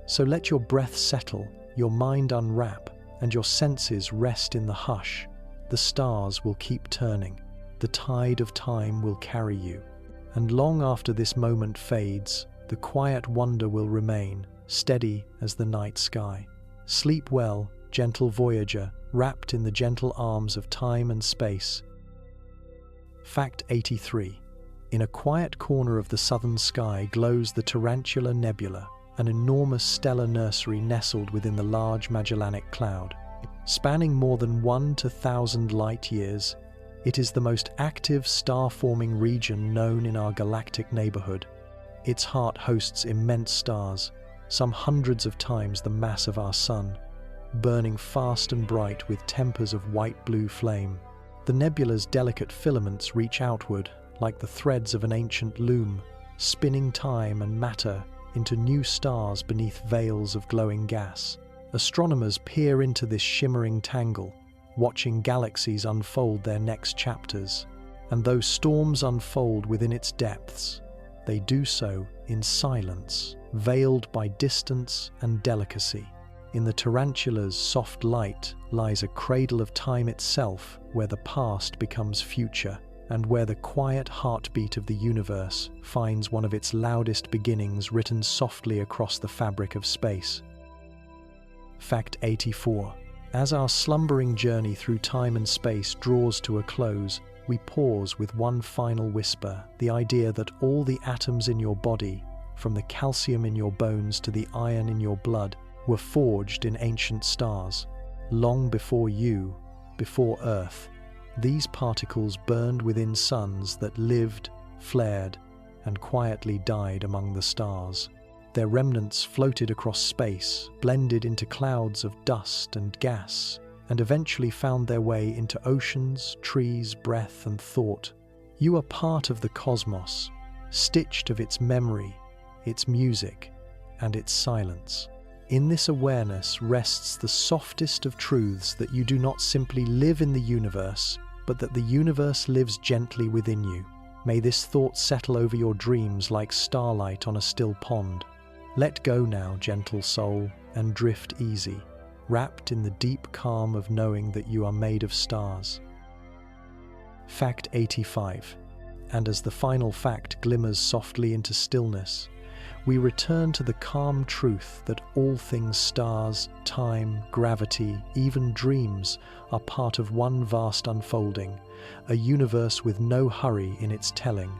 So let your breath settle, your mind unwrap, and your senses rest in the hush. The stars will keep turning. The tide of time will carry you. And long after this moment fades, the quiet wonder will remain, steady as the night sky. Sleep well, gentle voyager, wrapped in the gentle arms of time and space. Fact 83. In a quiet corner of the southern sky glows the Tarantula Nebula, an enormous stellar nursery nestled within the large Magellanic Cloud. Spanning more than 1,000 light-years, it is the most active star-forming region known in our galactic neighborhood. Its heart hosts immense stars, some hundreds of times the mass of our sun, burning fast and bright with tempers of white-blue flame. The nebula's delicate filaments reach outward like the threads of an ancient loom, spinning time and matter into new stars beneath veils of glowing gas. Astronomers peer into this shimmering tangle, watching galaxies unfold their next chapters. And though storms unfold within its depths, they do so in silence, veiled by distance and delicacy. In the tarantula's soft light lies a cradle of time itself, where the past becomes future, and where the quiet heartbeat of the universe finds one of its loudest beginnings written softly across the fabric of space. Fact 84. As our slumbering journey through time and space draws to a close, we pause with one final whisper, the idea that all the atoms in your body, from the calcium in your bones to the iron in your blood, were forged in ancient stars. Long before you, before Earth, these particles burned within suns that lived, flared, and quietly died among the stars. Their remnants floated across space, blended into clouds of dust and gas, and eventually found their way into oceans, trees, breath, and thought. You are part of the cosmos, stitched of its memory, its music, and its silence. In this awareness rests the softest of truths, that you do not simply live in the universe, but that the universe lives gently within you. May this thought settle over your dreams like starlight on a still pond. Let go now, gentle soul, and drift easy, wrapped in the deep calm of knowing that you are made of stars. Fact 85. And as the final fact glimmers softly into stillness, we return to the calm truth that all things stars, time, gravity, even dreams are part of one vast unfolding, a universe with no hurry in its telling.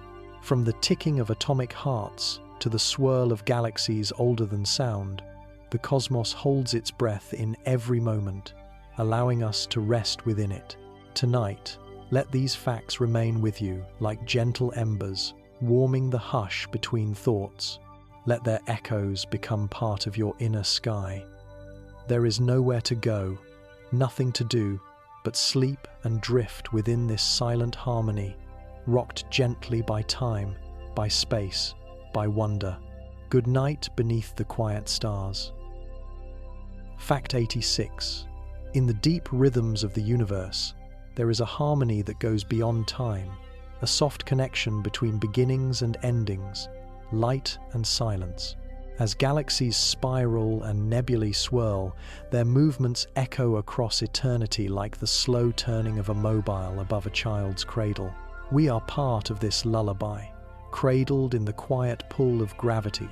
From the ticking of atomic hearts to the swirl of galaxies older than sound, the cosmos holds its breath in every moment, allowing us to rest within it. Tonight, let these facts remain with you like gentle embers, warming the hush between thoughts. Let their echoes become part of your inner sky. There is nowhere to go, nothing to do, but sleep and drift within this silent harmony, rocked gently by time, by space, by wonder. Good night beneath the quiet stars. Fact 86. In the deep rhythms of the universe, there is a harmony that goes beyond time, a soft connection between beginnings and endings, light and silence. As galaxies spiral and nebulae swirl, their movements echo across eternity like the slow turning of a mobile above a child's cradle. We are part of this lullaby, cradled in the quiet pull of gravity,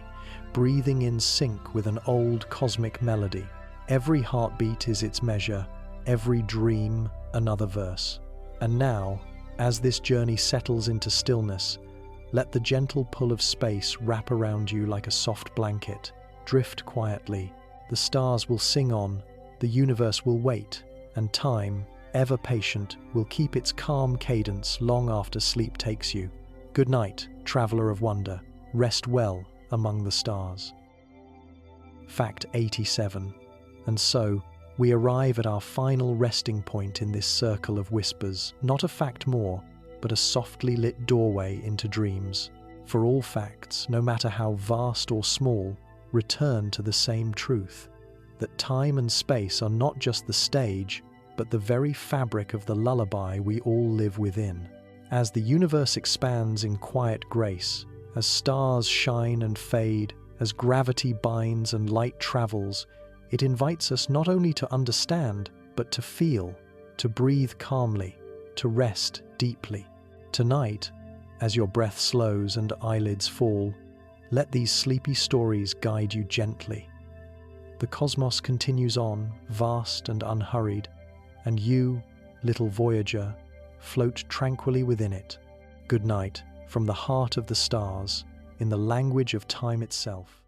breathing in sync with an old cosmic melody. Every heartbeat is its measure, every dream another verse. And now, as this journey settles into stillness, let the gentle pull of space wrap around you like a soft blanket. Drift quietly. The stars will sing on, the universe will wait, and time, ever patient, will keep its calm cadence long after sleep takes you. Good night, traveler of wonder. Rest well among the stars. Fact 87. And so, we arrive at our final resting point in this circle of whispers. Not a fact more, but a softly lit doorway into dreams. For all facts, no matter how vast or small, return to the same truth, that time and space are not just the stage, but the very fabric of the lullaby we all live within. As the universe expands in quiet grace, as stars shine and fade, as gravity binds and light travels, it invites us not only to understand, but to feel, to breathe calmly, to rest deeply. Tonight, as your breath slows and eyelids fall, let these sleepy stories guide you gently. The cosmos continues on, vast and unhurried, and you, little voyager, float tranquilly within it. Good night, from the heart of the stars, in the language of time itself.